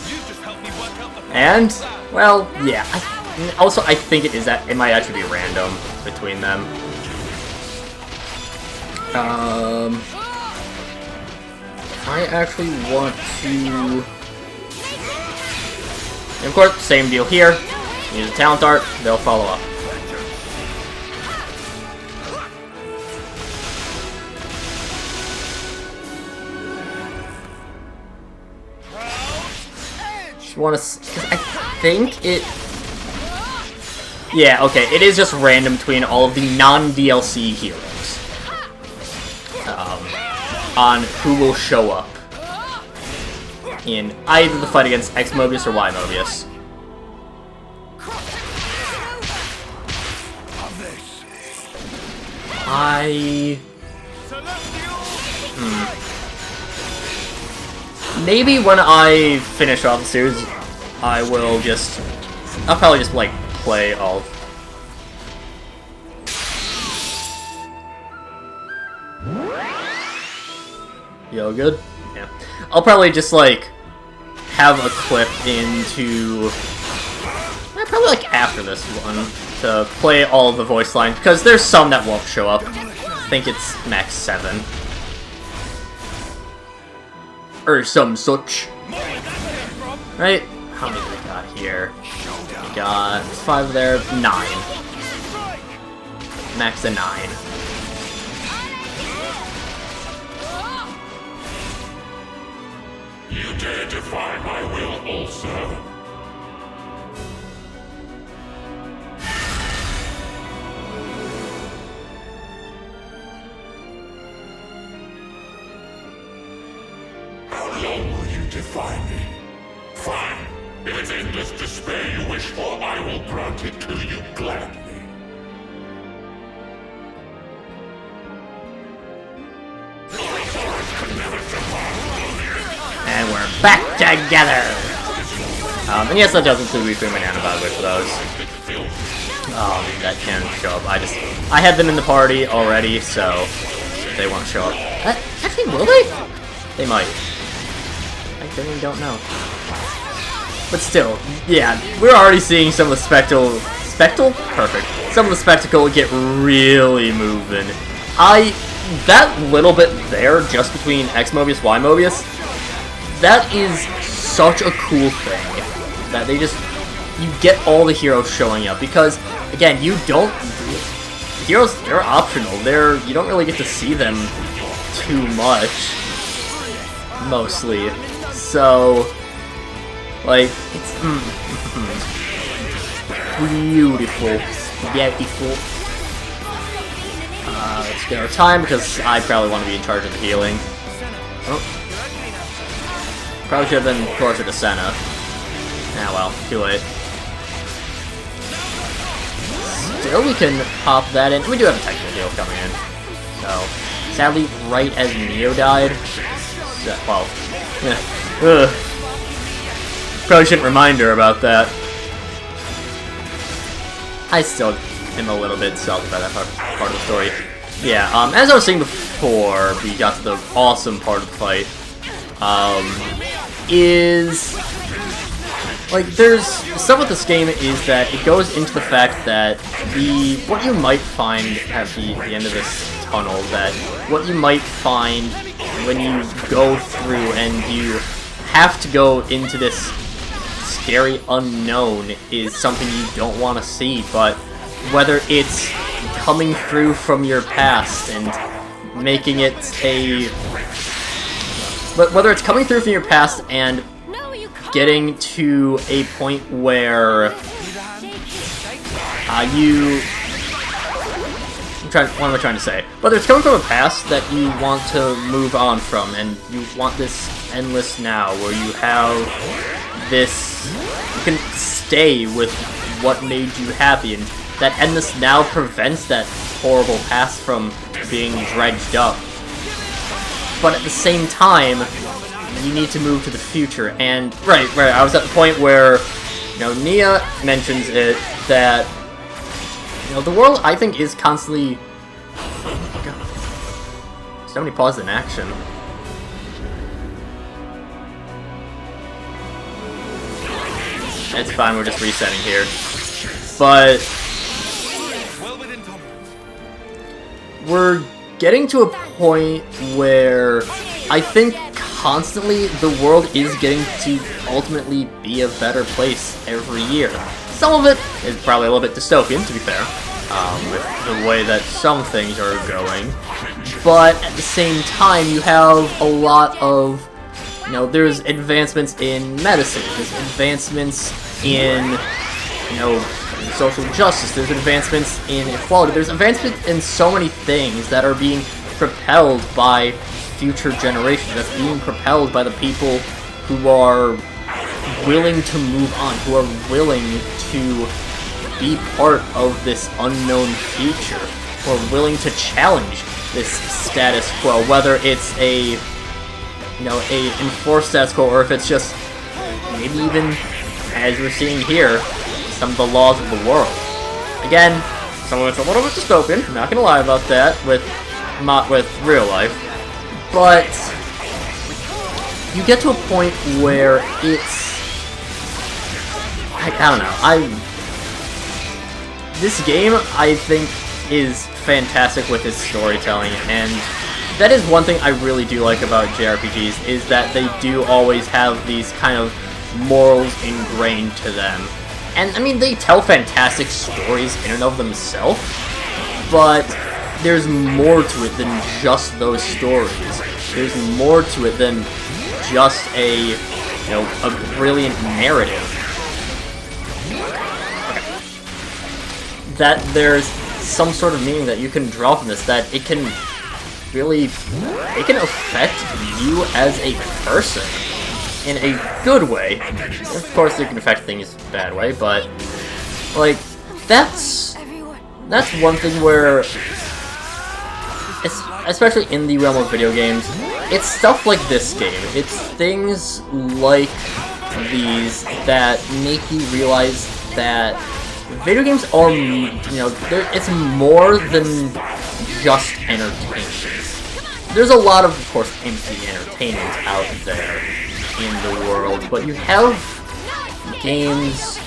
You just helped me work out the and, well, yeah. Also, I think it might actually be random between them. I actually want to... and of course, same deal here. Use a talent art, they'll follow up. Want to? Because I think it. Yeah, okay. It is just random between all of the non-DLC heroes on who will show up in either the fight against X Mobius or Y Mobius. Maybe when I finish off the series, I'll probably just, like, play all... Yo, good? Yeah. I'll probably just, like, have a clip into... probably, like, after this one, to play all the voice lines, because there's some that won't show up. I think it's max 7. Or some such. Right? How many do we got here? We got 5 there, 9. Max a 9. You dare defy my will also? How long will you defy me? Fine. If it's endless despair you wish for, I will grant it to you gladly. And we're back together! And yes, that does include Reframe and Anna, by the way, for those. That can show up. I have them in the party already, so they won't show up. Actually, will they? They might. I really don't know. But still, yeah, we're already seeing some of the spectacle? Perfect. Some of the spectacle get really moving. That little bit there, just between X Mobius, Y Mobius, that is such a cool thing. That they just, you get all the heroes showing up, because, again, heroes, they're optional. You don't really get to see them too much, mostly. So, like, it's beautiful. Let's get our time, because I probably want to be in charge of the healing. Oh. Probably should have been closer to Senna. Ah well, too late. Still, we can pop that in. We do have a technical heal coming in. So, sadly, right as Neo died. Well, probably shouldn't remind her about that. I still am a little bit salty by that part of the story. Yeah, as I was saying before, we got to the awesome part of the fight. Like, there's stuff with this game is that it goes into the fact that what you might find at the end of this tunnel, that what you might find when you go through and you have to go into this scary unknown is something you don't want to see, but whether it's coming through from your past and making it whether it's coming through from your past and getting to a point where what am I trying to say? Whether it's coming from a past that you want to move on from, and you want this endless now, where you have this, you can stay with what made you happy, and that endless now prevents that horrible past from being dredged up. But at the same time, you need to move to the future, and right, I was at the point where, Nia mentions it, that, the world, I think, is constantly, so many pauses in action. It's fine, we're just resetting here. But we're getting to a point where I think constantly the world is getting to ultimately be a better place every year. Some of it is probably a little bit dystopian, to be fair, with the way that some things are going. But at the same time, you have a lot of, there's advancements in medicine, there's advancements in, social justice, there's advancements in equality, there's advancements in so many things that are being propelled by future generations, that's being propelled by the people who are willing to move on, who are willing to be part of this unknown future, who are willing to challenge this status quo, whether it's a enforced status quo, or if it's just maybe even as we're seeing here, some of the laws of the world. Again, some of it's a little bit dystopian, I'm not gonna lie about that, with real life, but you get to a point where it's... I don't know, this game, I think, is fantastic with its storytelling, and that is one thing I really do like about JRPGs, is that they do always have these kind of morals ingrained to them. And, I mean, they tell fantastic stories in and of themselves, but there's more to it than just those stories. There's more to it than just a brilliant narrative. Okay. That there's some sort of meaning that you can draw from this, that it can really, it can affect you as a person in a good way. Of course, it can affect things in a bad way, but, like, that's one thing where, especially in the realm of video games, it's stuff like this game. It's things like these that make you realize that video games are, it's more than just entertainment. There's a lot of course, empty entertainment out there in the world, but you have games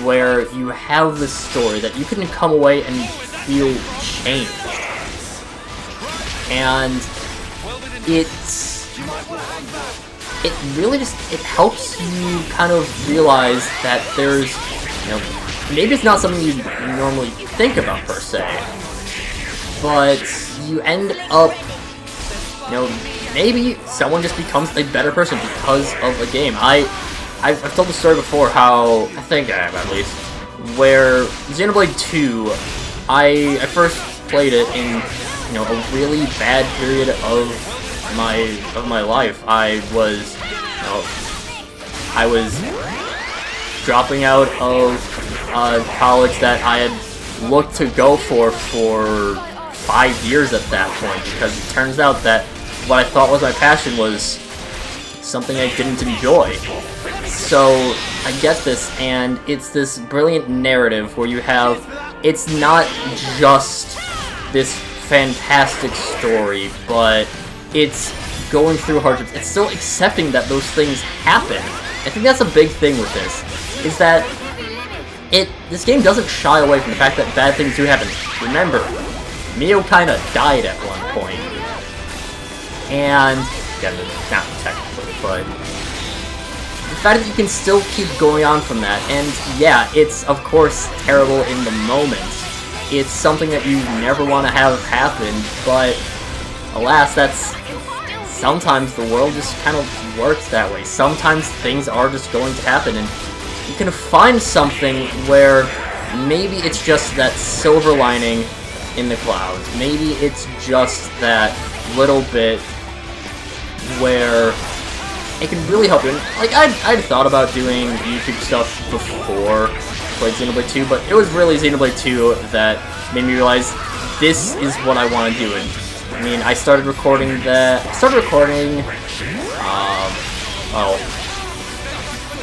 where you have this story that you can come away and feel changed. And it really just, it helps you kind of realize that there's, maybe it's not something you normally think about per se, but you end up, maybe someone just becomes a better person because of a game. I've told the story before how, I think I have at least, where Xenoblade 2, I first played it in, a really bad period of my life. I was dropping out of college that I had looked to go for 5 years at that point, because it turns out that what I thought was my passion was something I didn't enjoy. So I get this, and it's this brilliant narrative where you have, it's not just this fantastic story, but it's going through hardships. It's still accepting that those things happen. I think that's a big thing with this, is that this game doesn't shy away from the fact that bad things do happen. Remember, Mio kinda died at one point. And, again, not technically, but the fact that you can still keep going on from that, and yeah, it's of course terrible in the moment. It's something that you never want to have happen, but alas, that's sometimes the world just kind of works that way. Sometimes things are just going to happen, and you can find something where maybe it's just that silver lining in the clouds. Maybe it's just that little bit where it can really help you. And, like, I'd thought about doing YouTube stuff before I played Xenoblade 2, but it was really Xenoblade 2 that made me realize this is what I want to do. And I mean, I started recording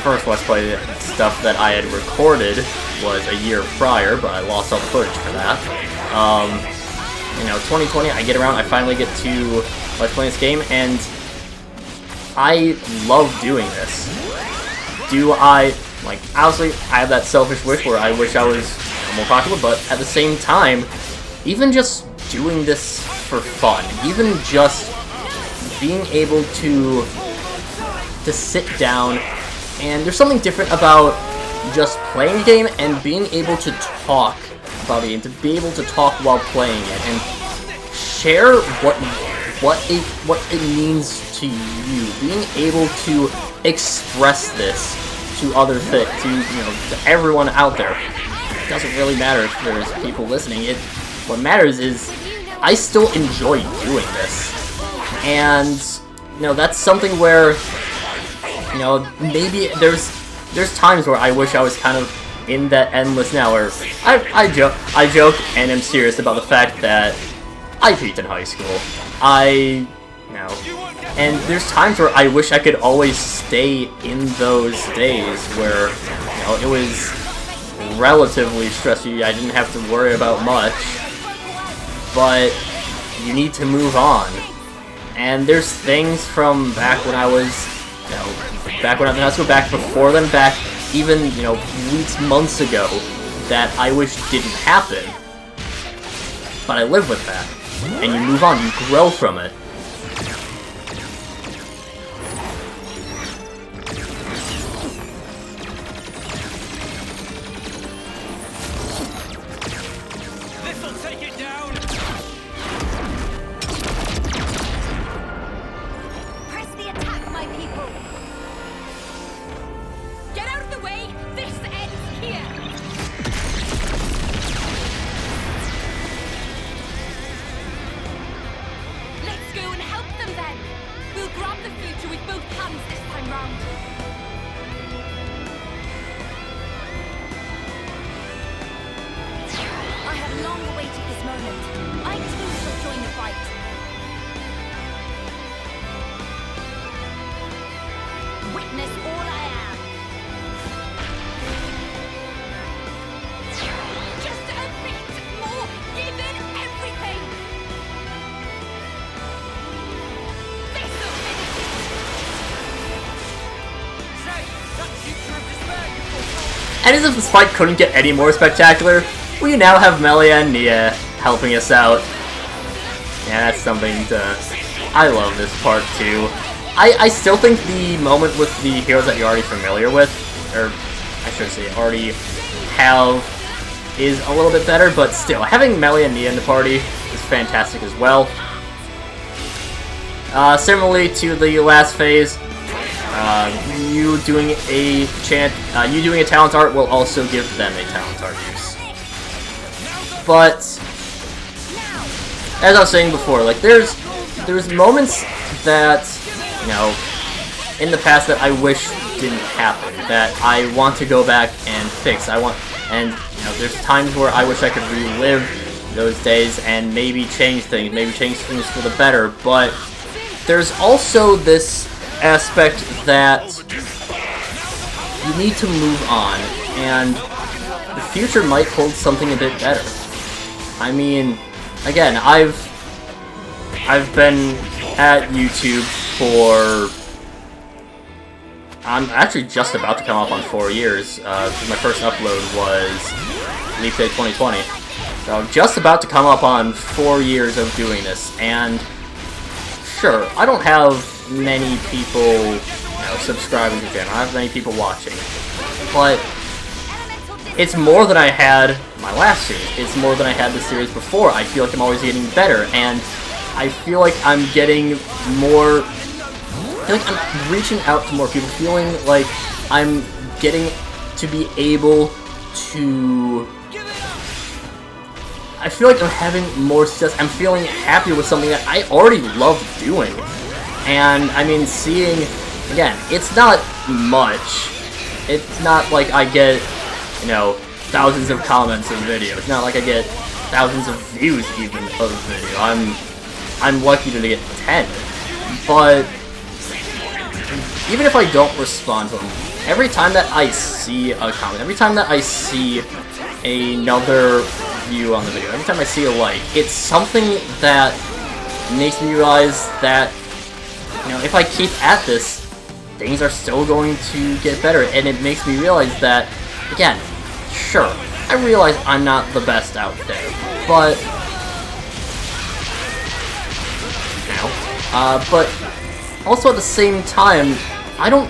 first Let's Play stuff that I had recorded was a year prior, but I lost all the footage for that. 2020, I get around, I finally get to Let's Play this game, and I love doing this. Do I, obviously, I have that selfish wish where I wish I was more popular, but at the same time, even just doing this for fun, even just being able to sit down, and there's something different about just playing a game and being able to talk about a game, to be able to talk while playing it, and share what it means to you, being able to express this to other to everyone out there. It doesn't really matter if there's people listening. What matters is I still enjoy doing this, and that's something where maybe there's times where I wish I was kind of in that endless now, where I joke and am serious about the fact that I peaked in high school. And there's times where I wish I could always stay in those days where you know, it was relatively stress-free. I didn't have to worry about much. But you need to move on. And there's things from back when I was, you know, back when I was in high school, back before then, back even, you know, weeks, months ago, that I wish didn't happen. But I live with that. And you move on, you grow from it. This'll take it down. Press the attack, my people! Get out of the way! This ends here! Let's go and help them then! We'll grab the future with both hands this time round. I have long awaited this moment. I too shall join the fight. Witness all I am. Just a bit more. Give in everything. This'll finish it. Say, that future of despair you foretold. And as if this fight couldn't get any more spectacular, we now have Melia and Nia helping us out. Yeah, that's something to... I love this part too. I still think the moment with the heroes that you're already familiar with, or I should say already have, is a little bit better, but still, having Melia and Nia in the party is fantastic as well. Similarly to the last phase, you doing a talent art will also give them a talent art use. But as I was saying before, like there's moments that, you know, in the past that I wish didn't happen, that I want to go back and fix. And you know, there's times where I wish I could relive those days and maybe change things for the better. But there's also this aspect that you need to move on, and the future might hold something a bit better. I mean, again, I've been at YouTube for... I'm actually just about to come up on 4 years, because my first upload was Leap Day 2020. So I'm just about to come up on 4 years of doing this, and sure, I don't have many people, you know, subscribing to the channel. I don't have many people watching, but it's more than I had my last series. It's more than I had the series before. I feel like I'm always getting better, and I feel like I'm getting more... I feel like I'm reaching out to more people, feeling like I'm getting to be able to... I feel like I'm having more success. I'm feeling happier with something that I already love doing. And, I mean, seeing... Again, it's not much. It's not like I get, you know, thousands of comments of video. It's not like I get thousands of views even of the video. I'm lucky to get 10. But even if I don't respond to them, every time that I see a comment, every time that I see another view on the video, every time I see a like, it's something that makes me realize that, you know, if I keep at this, things are still going to get better, and it makes me realize that, again, sure, I realize I'm not the best out there, but, you know, but also at the same time, I don't,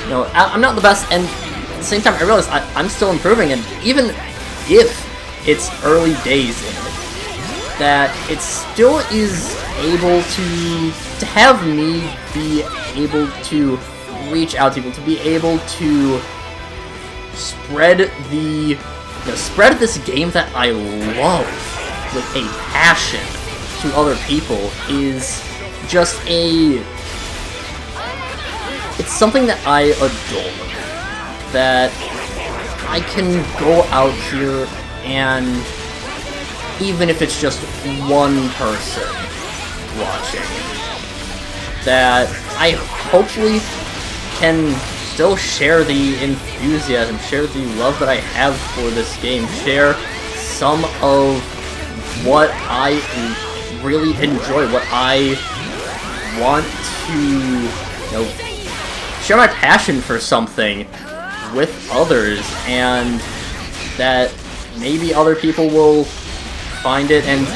you know, I'm not the best, and at the same time, I realize I'm still improving, and even if it's early days in it, that it still is able to have me be able to reach out to people, to be able to spread spread this game that I love with a passion to other people is just it's something that I adore, that I can go out here and even if it's just one person watching, that I hopefully can still share the enthusiasm, share the love that I have for this game, share some of what I really enjoy, what I want to, share my passion for something with others, and that maybe other people will find it. And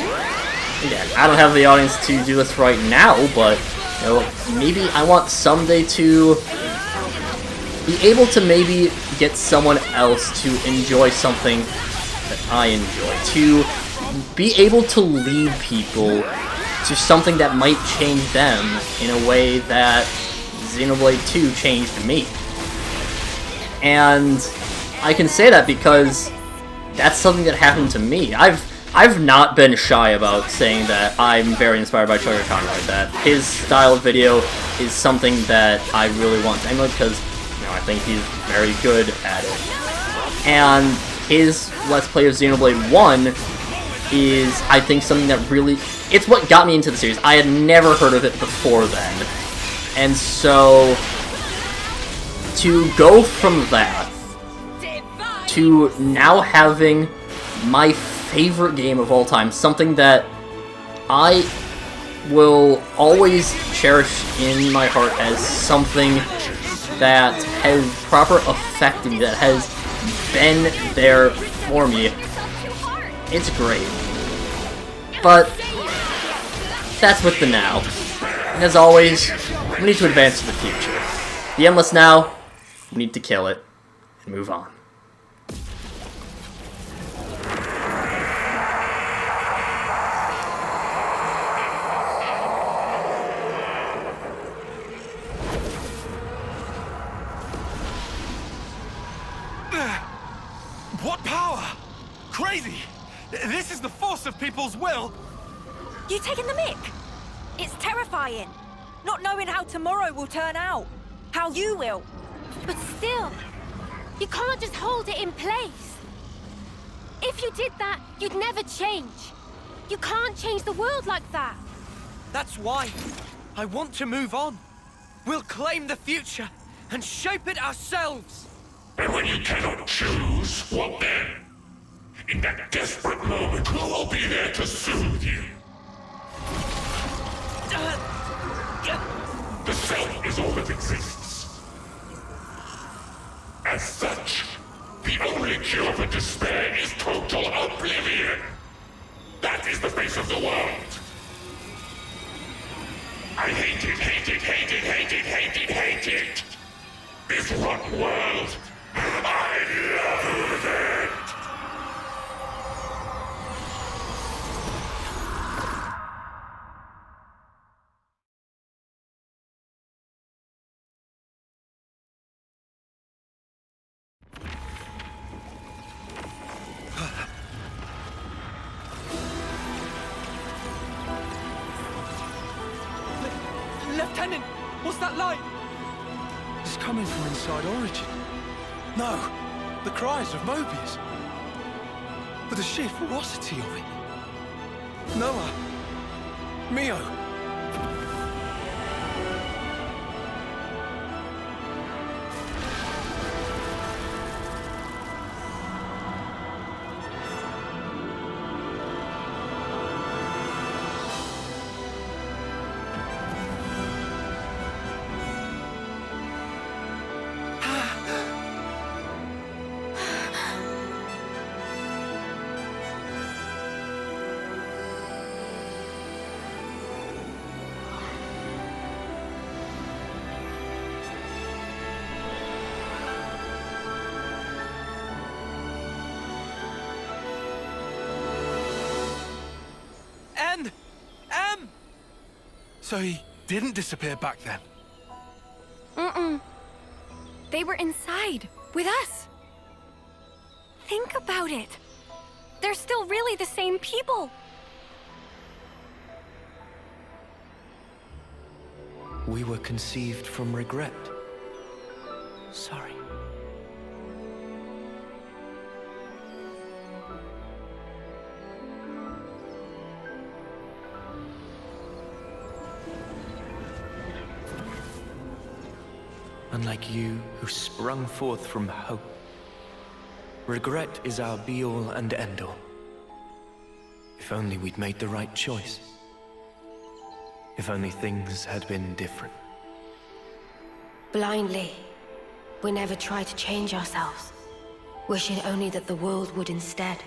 yeah, I don't have the audience to do this right now, but maybe I want someday to be able to maybe get someone else to enjoy something that I enjoy, to be able to lead people to something that might change them in a way that Xenoblade 2 changed me. And I can say that because that's something that happened to me. I've not been shy about saying that I'm very inspired by SlayerMathis, that his style of video is something that I really want to emulate because I think he's very good at it. And his Let's Play of Xenoblade 1 is, I think, something that really... It's what got me into the series. I had never heard of it before then. And so, to go from that to now having my favorite game of all time, something that I will always cherish in my heart as something that has proper affected me, that has been there for me. It's great. But that's with the now. And as always, we need to advance to the future. The endless now, we need to kill it and move on. What power? Crazy! This is the force of people's will! You taking the mick? It's terrifying. Not knowing how tomorrow will turn out. How you will. But still, you can't just hold it in place. If you did that, you'd never change. You can't change the world like that. That's why I want to move on. We'll claim the future and shape it ourselves. And when you cannot choose, what then? In that desperate moment, who will be there to soothe you? The self is all that exists. As such, the only cure for despair is total oblivion. That is the face of the world. I hate it, hate it, hate it, hate it, hate it, hate it. This rotten world. I love it! Lieutenant, what's that light? It's coming from inside Origin. No, the cries of Mobius. But the sheer ferocity of it. Noah. Mio. So he didn't disappear back then? Mm-mm. They were inside, with us. Think about it. They're still really the same people. We were conceived from regret. Sorry. Unlike you, who sprung forth from hope. Regret is our be-all and end-all. If only we'd made the right choice. If only things had been different. Blindly, we never tried to change ourselves, wishing only that the world would instead.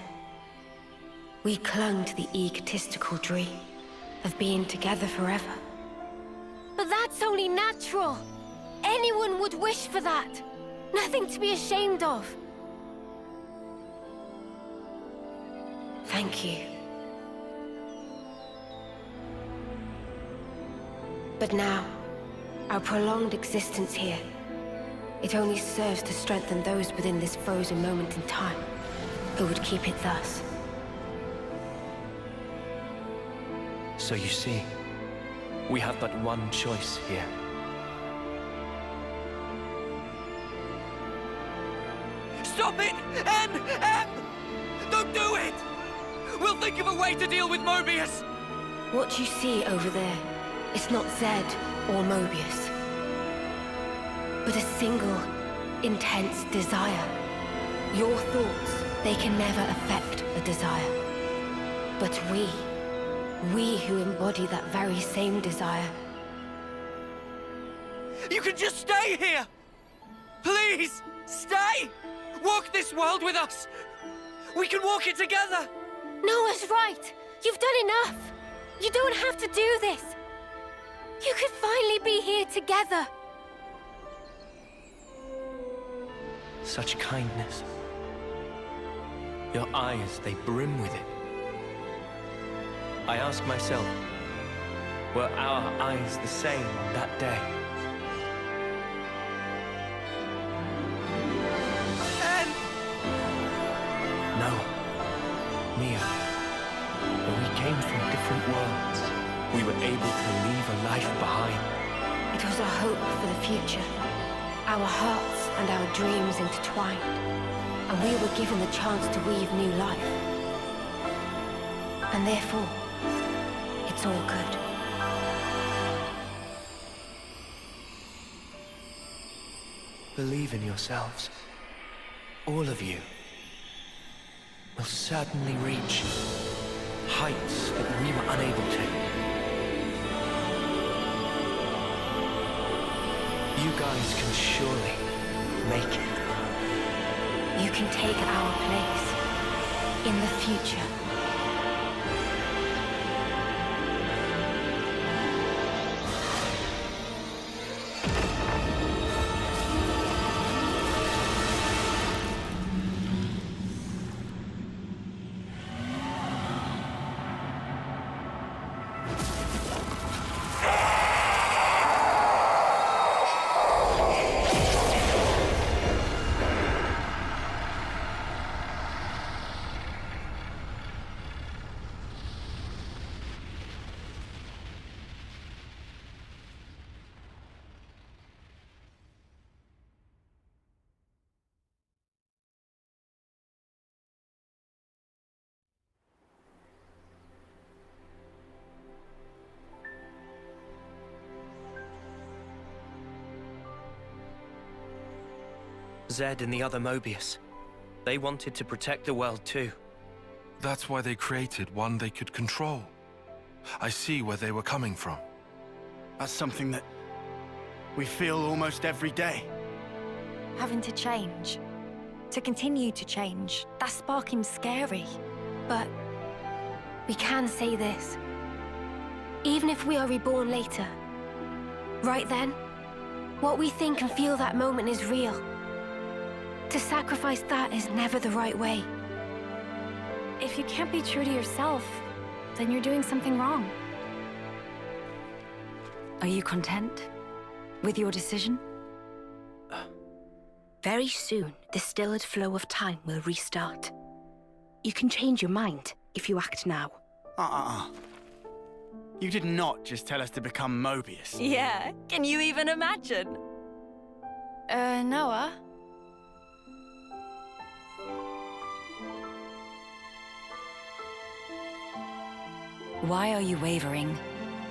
We clung to the egotistical dream of being together forever. But that's only natural. Anyone would wish for that. Nothing to be ashamed of. Thank you. But now, our prolonged existence here, it only serves to strengthen those within this frozen moment in time, who would keep it thus. So you see, we have but one choice here. Stop it! M! Don't do it! We'll think of a way to deal with Mobius! What you see over there, it's not Zed or Mobius, but a single, intense desire. Your thoughts, they can never affect a desire. But we who embody that very same desire. You can just stay here! Please, stay! Walk this world with us! We can walk it together! Noah's right! You've done enough! You don't have to do this! You could finally be here together! Such kindness. Your eyes, they brim with it. I ask myself, were our eyes the same on that day? No. Mia. But we came from different worlds. We were able to leave a life behind. It was a hope for the future. Our hearts and our dreams intertwined. And we were given the chance to weave new life. And therefore, it's all good. Believe in yourselves. All of you will certainly reach heights that we were unable to. You guys can surely make it. You can take our place in the future. Zed and the other Mobius. They wanted to protect the world too. That's why they created one they could control. I see where they were coming from. That's something that we feel almost every day. Having to change. To continue to change. That's sparking scary. But we can say this. Even if we are reborn later, right then, what we think and feel that moment is real. To sacrifice that is never the right way. If you can't be true to yourself, then you're doing something wrong. Are you content with your decision? Very soon, the stilled flow of time will restart. You can change your mind if you act now. You did not just tell us to become Mobius. Yeah, can you even imagine? Noah? Why are you wavering,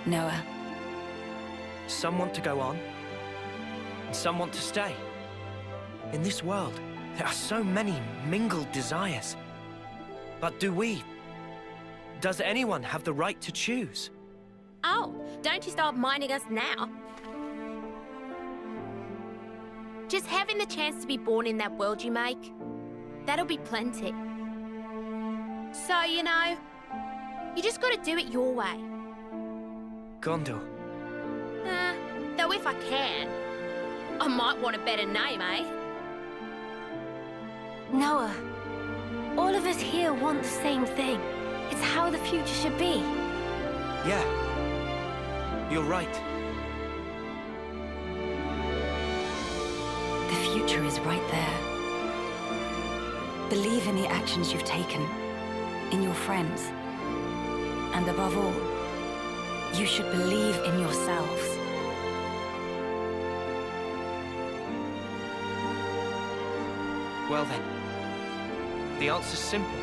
Noah? Some want to go on. and some want to stay. In this world, there are so many mingled desires. But do we? Does anyone have the right to choose? Oh, don't you start minding us now. Just having the chance to be born in that world you make, that'll be plenty. So, you know, you just gotta do it your way. Gondor. Though if I can, I might want a better name, eh? Noah, all of us here want the same thing. It's how the future should be. Yeah. You're right. The future is right there. Believe in the actions you've taken, in your friends. And above all, you should believe in yourselves. Well then, the answer's simple.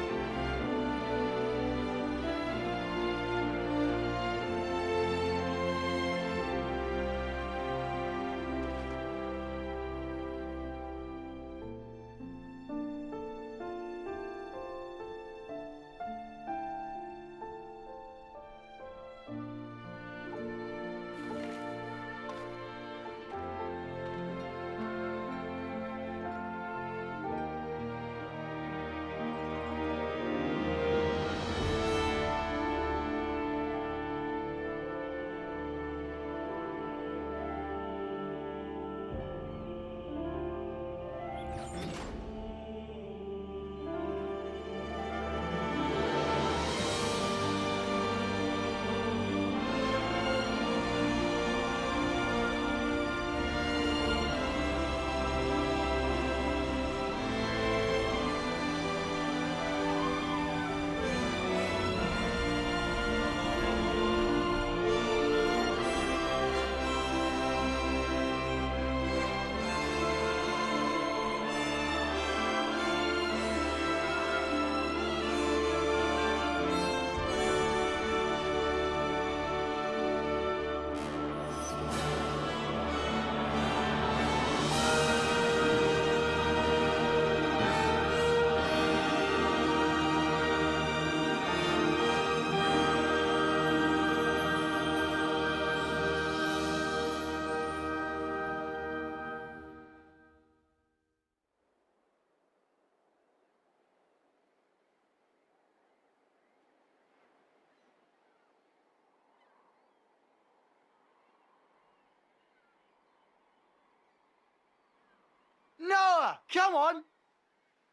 Noah, come on!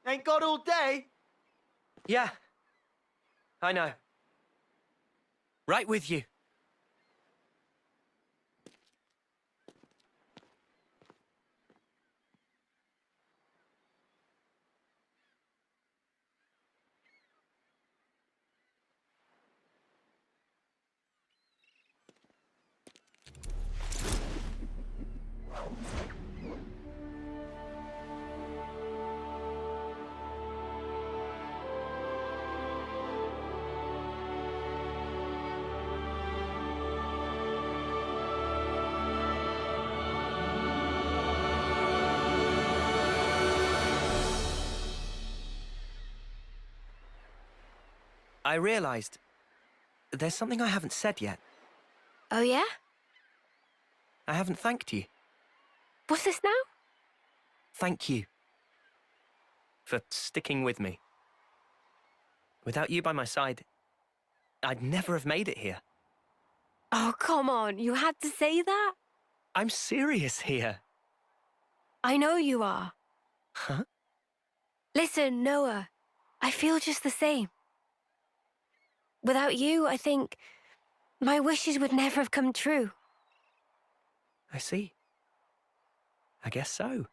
Ain't got all day. Yeah. I know. Right with you. I realized there's something I haven't said yet. Oh, yeah? I haven't thanked you. What's this now? Thank you for sticking with me. Without you by my side, I'd never have made it here. Oh, come on. You had to say that? I'm serious here. I know you are. Huh? Listen, Noah, I feel just the same. Without you, I think my wishes would never have come true. I see. I guess so.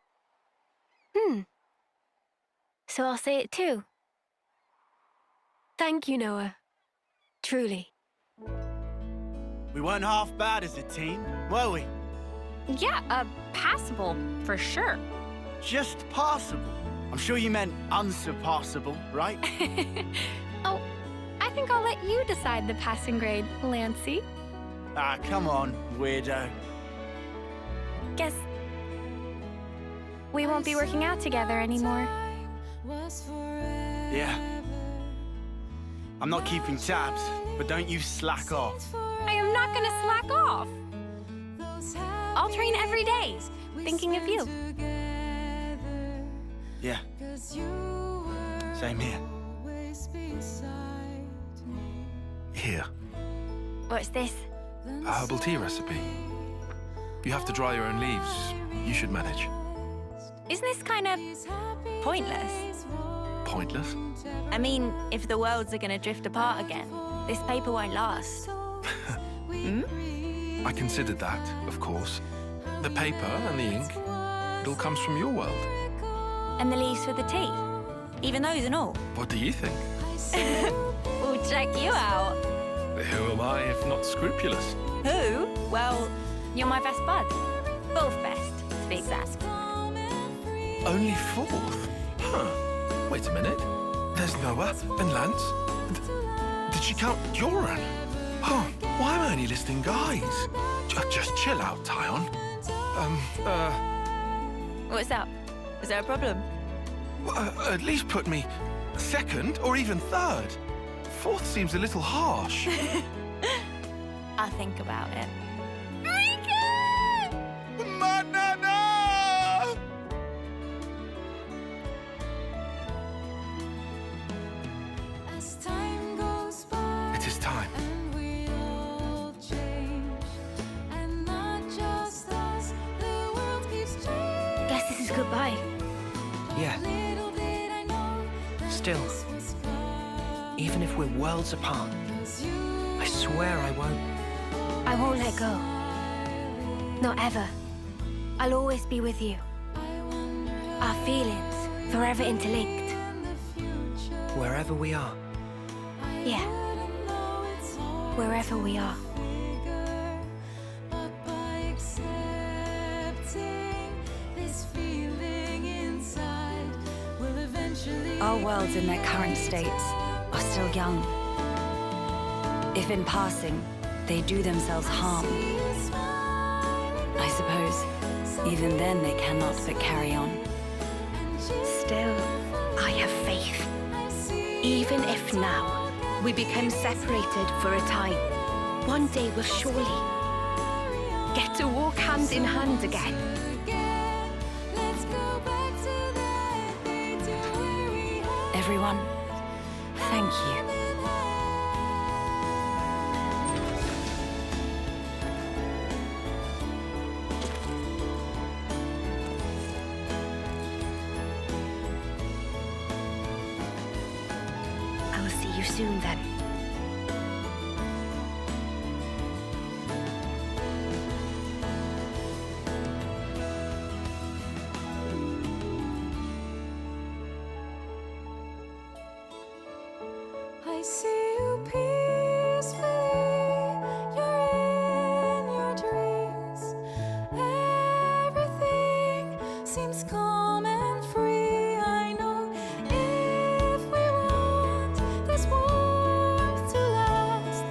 So I'll say it too. Thank you, Noah. Truly. We weren't half bad as a team, were we? Yeah, passable, for sure. Just passable. I'm sure you meant unsurpassable, right? Oh, I think I'll let you decide the passing grade, Lancey. Ah, come on, weirdo. Guess we won't be working out together anymore. Yeah. I'm not keeping tabs, but don't you slack off. I am not gonna slack off. I'll train every day, thinking of you. Yeah. Same here. Here, What's this? a herbal tea recipe. You have to dry your own leaves. You should manage. Isn't this kind of pointless? Pointless? I mean, if the worlds are gonna drift apart again, this paper won't last. I considered that, of course. The paper and the ink, it all comes from your world. And the leaves for the tea? Even those and all? What do you think? We'll check you out. Who am I if not scrupulous? Who? Well, you're my best bud. Both best, to be exact. Only fourth? Huh. Wait a minute. There's Noah and Lance. Did she count Joran? Oh, why am I only listing guys? Just chill out, Tyon. What's up? Is there a problem? At least put me second or even third. Fourth seems a little harsh. I'll think about it. Banana! It is time. Guess this is goodbye. Yeah. Still, even if we're worlds apart, I swear I won't. I won't let go. Not ever. I'll always be with you. Our feelings forever interlinked. Wherever we are. Yeah. Wherever we are. Our worlds in their current states are still young. If in passing, they do themselves harm, I suppose even then they cannot but carry on. Still, I have faith. Even if now we become separated for a time, one day we'll surely get to walk hand in hand again. Everyone, thank you. I will see you soon then. I see you peacefully. You're in your dreams. Everything seems calm and free. I know if we want this warmth to last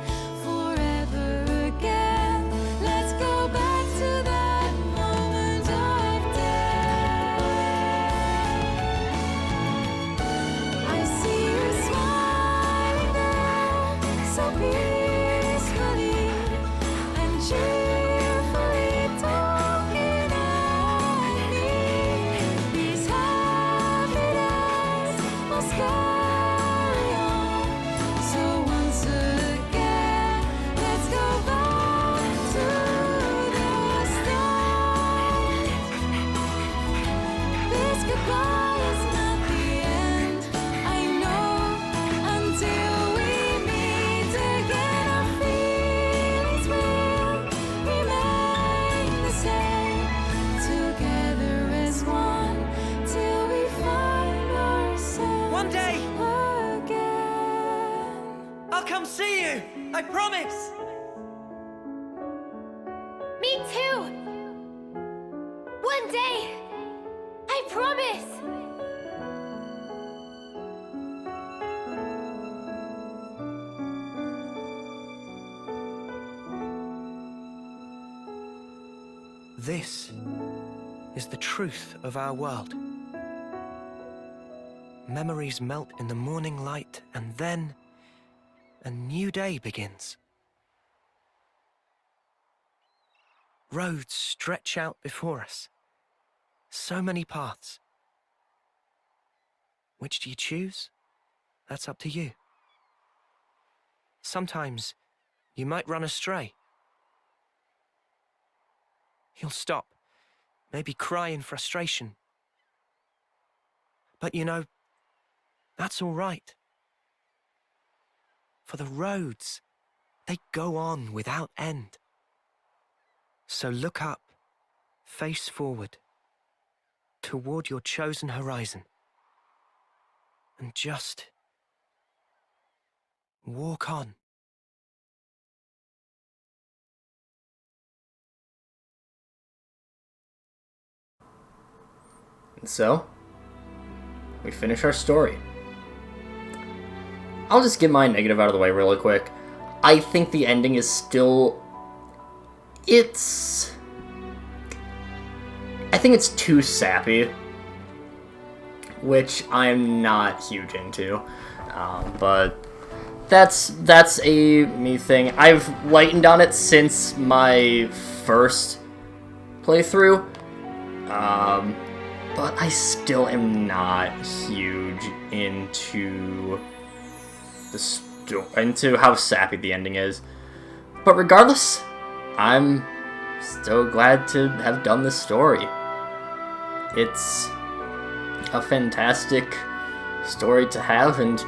forever again, let's go back to that moment of death. I see you smiling now, so peacefully and cheerfully talking at me. These happy days must carry on. So once again, let's go back to the start. This goodbye is not the end. I know until we meet again, our feelings will remain the same. Together as one till we find ourselves One day, again. I'll come see you. I promise. Me too! One day! I promise! This is the truth of our world. Memories melt in the morning light, and then a new day begins. Roads stretch out before us. So many paths. Which do you choose? That's up to you. Sometimes you might run astray. You'll stop, maybe cry in frustration. But you know, that's all right. For the roads, they go on without end. So look up, face forward, toward your chosen horizon. And just walk on. And so, we finish our story. I'll just get my negative out of the way really quick. I think the ending is still... I think it's too sappy, which I'm not huge into. But that's a me thing. I've lightened on it since my first playthrough. But I still am not huge into into how sappy the ending is. But regardless, I'm still glad to have done this story. It's a fantastic story to have, and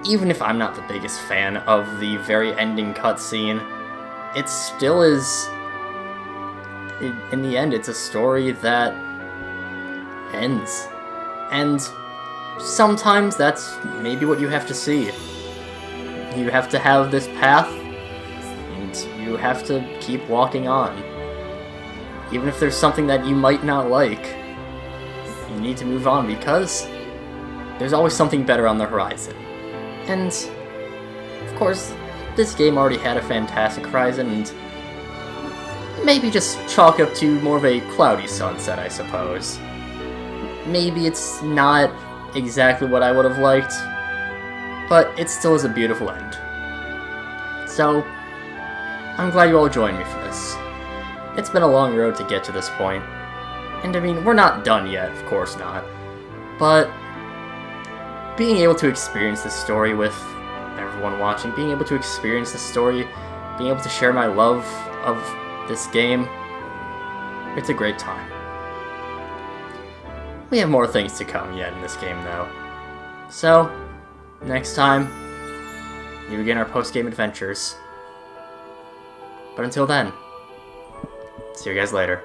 even if I'm not the biggest fan of the very ending cutscene, it still is, in the end, it's a story that ends. And sometimes that's maybe what you have to see. You have to have this path, and you have to keep walking on. Even if there's something that you might not like, you need to move on because there's always something better on the horizon. And, of course, this game already had a fantastic horizon, and maybe just chalk up to more of a cloudy sunset, I suppose. Maybe it's not exactly what I would have liked, but it still is a beautiful end. So, I'm glad you all joined me for this. It's been a long road to get to this point, and I mean, we're not done yet, of course not, but being able to experience this story with everyone watching, being able to experience this story, being able to share my love of this game, it's a great time. We have more things to come yet in this game, though. So, next time, we begin our post-game adventures. But until then, see you guys later.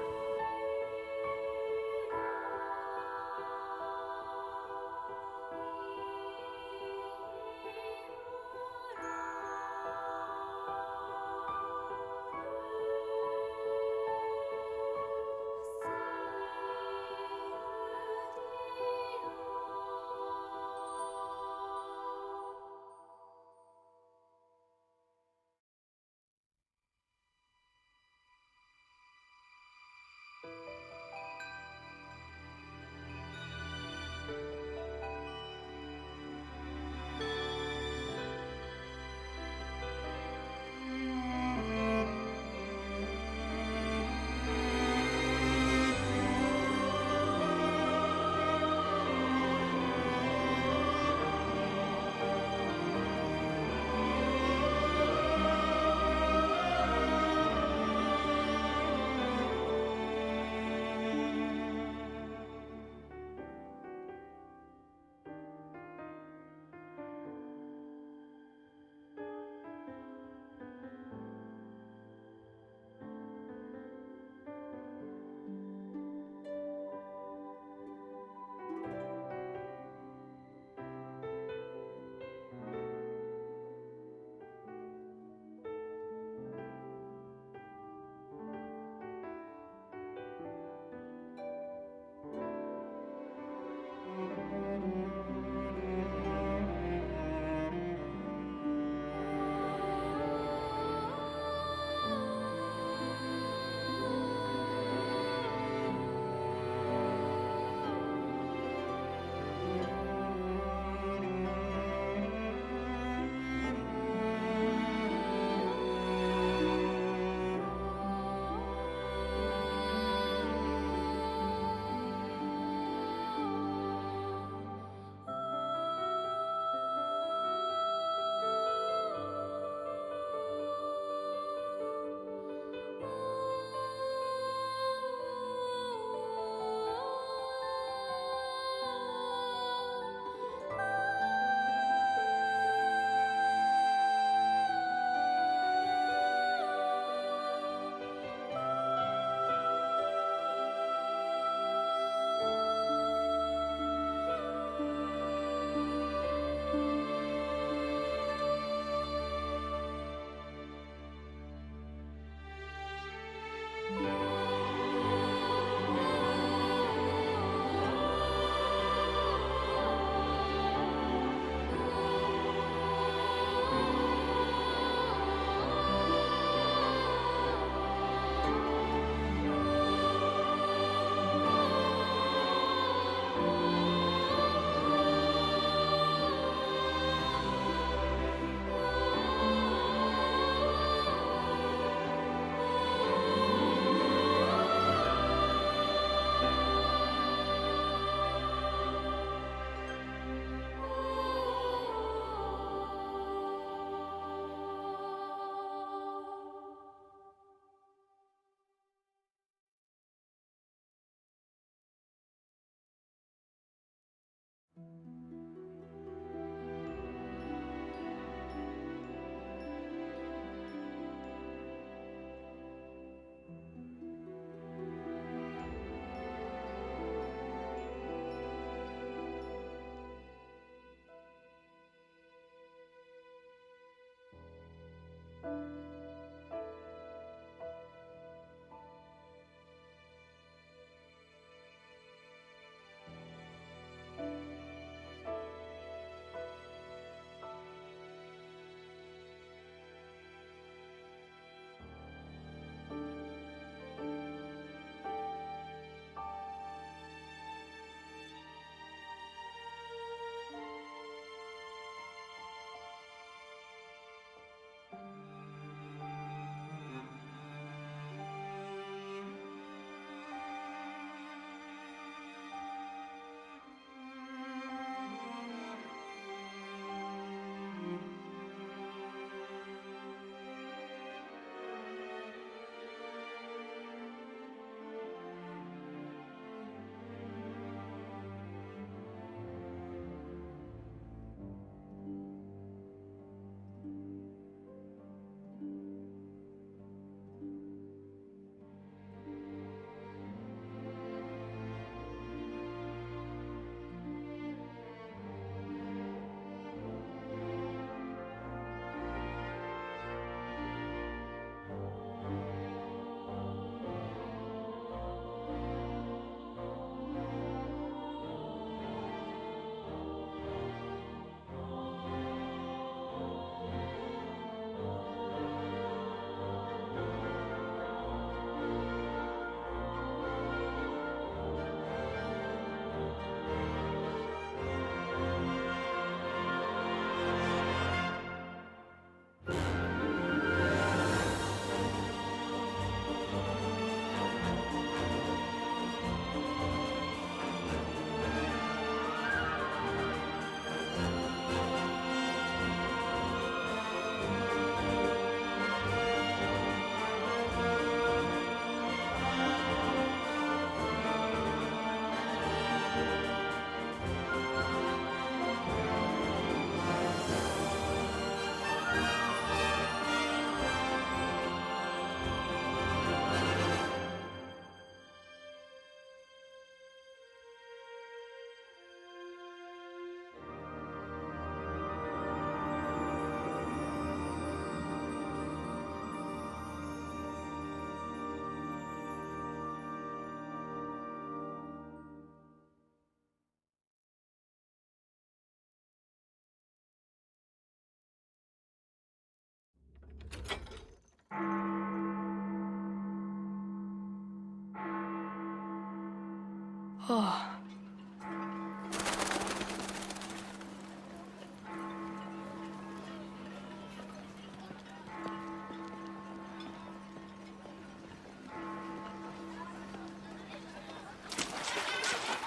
Oh.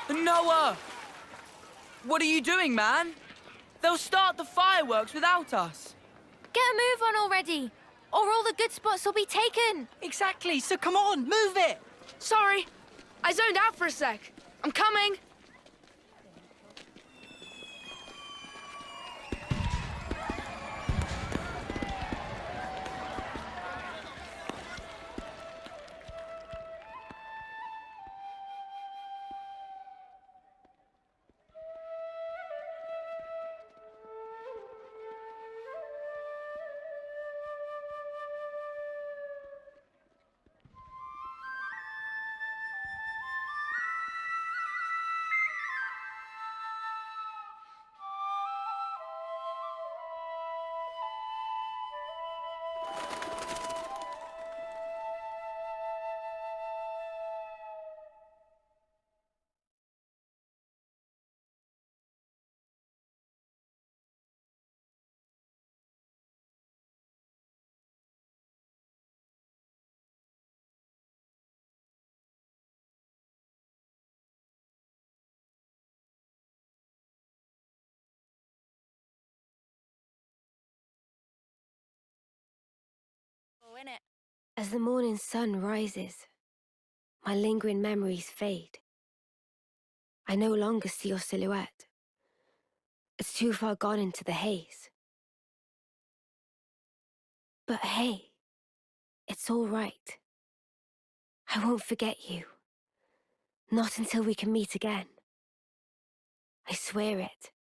Noah! What are you doing, man? They'll start the fireworks without us. Get a move on already, or all the good spots will be taken. Exactly, so come on, move it! Sorry, I zoned out for a sec. I'm coming. As the morning sun rises, my lingering memories fade. I no longer see your silhouette. It's too far gone into the haze. But hey, it's all right. I won't forget you. Not until we can meet again. I swear it.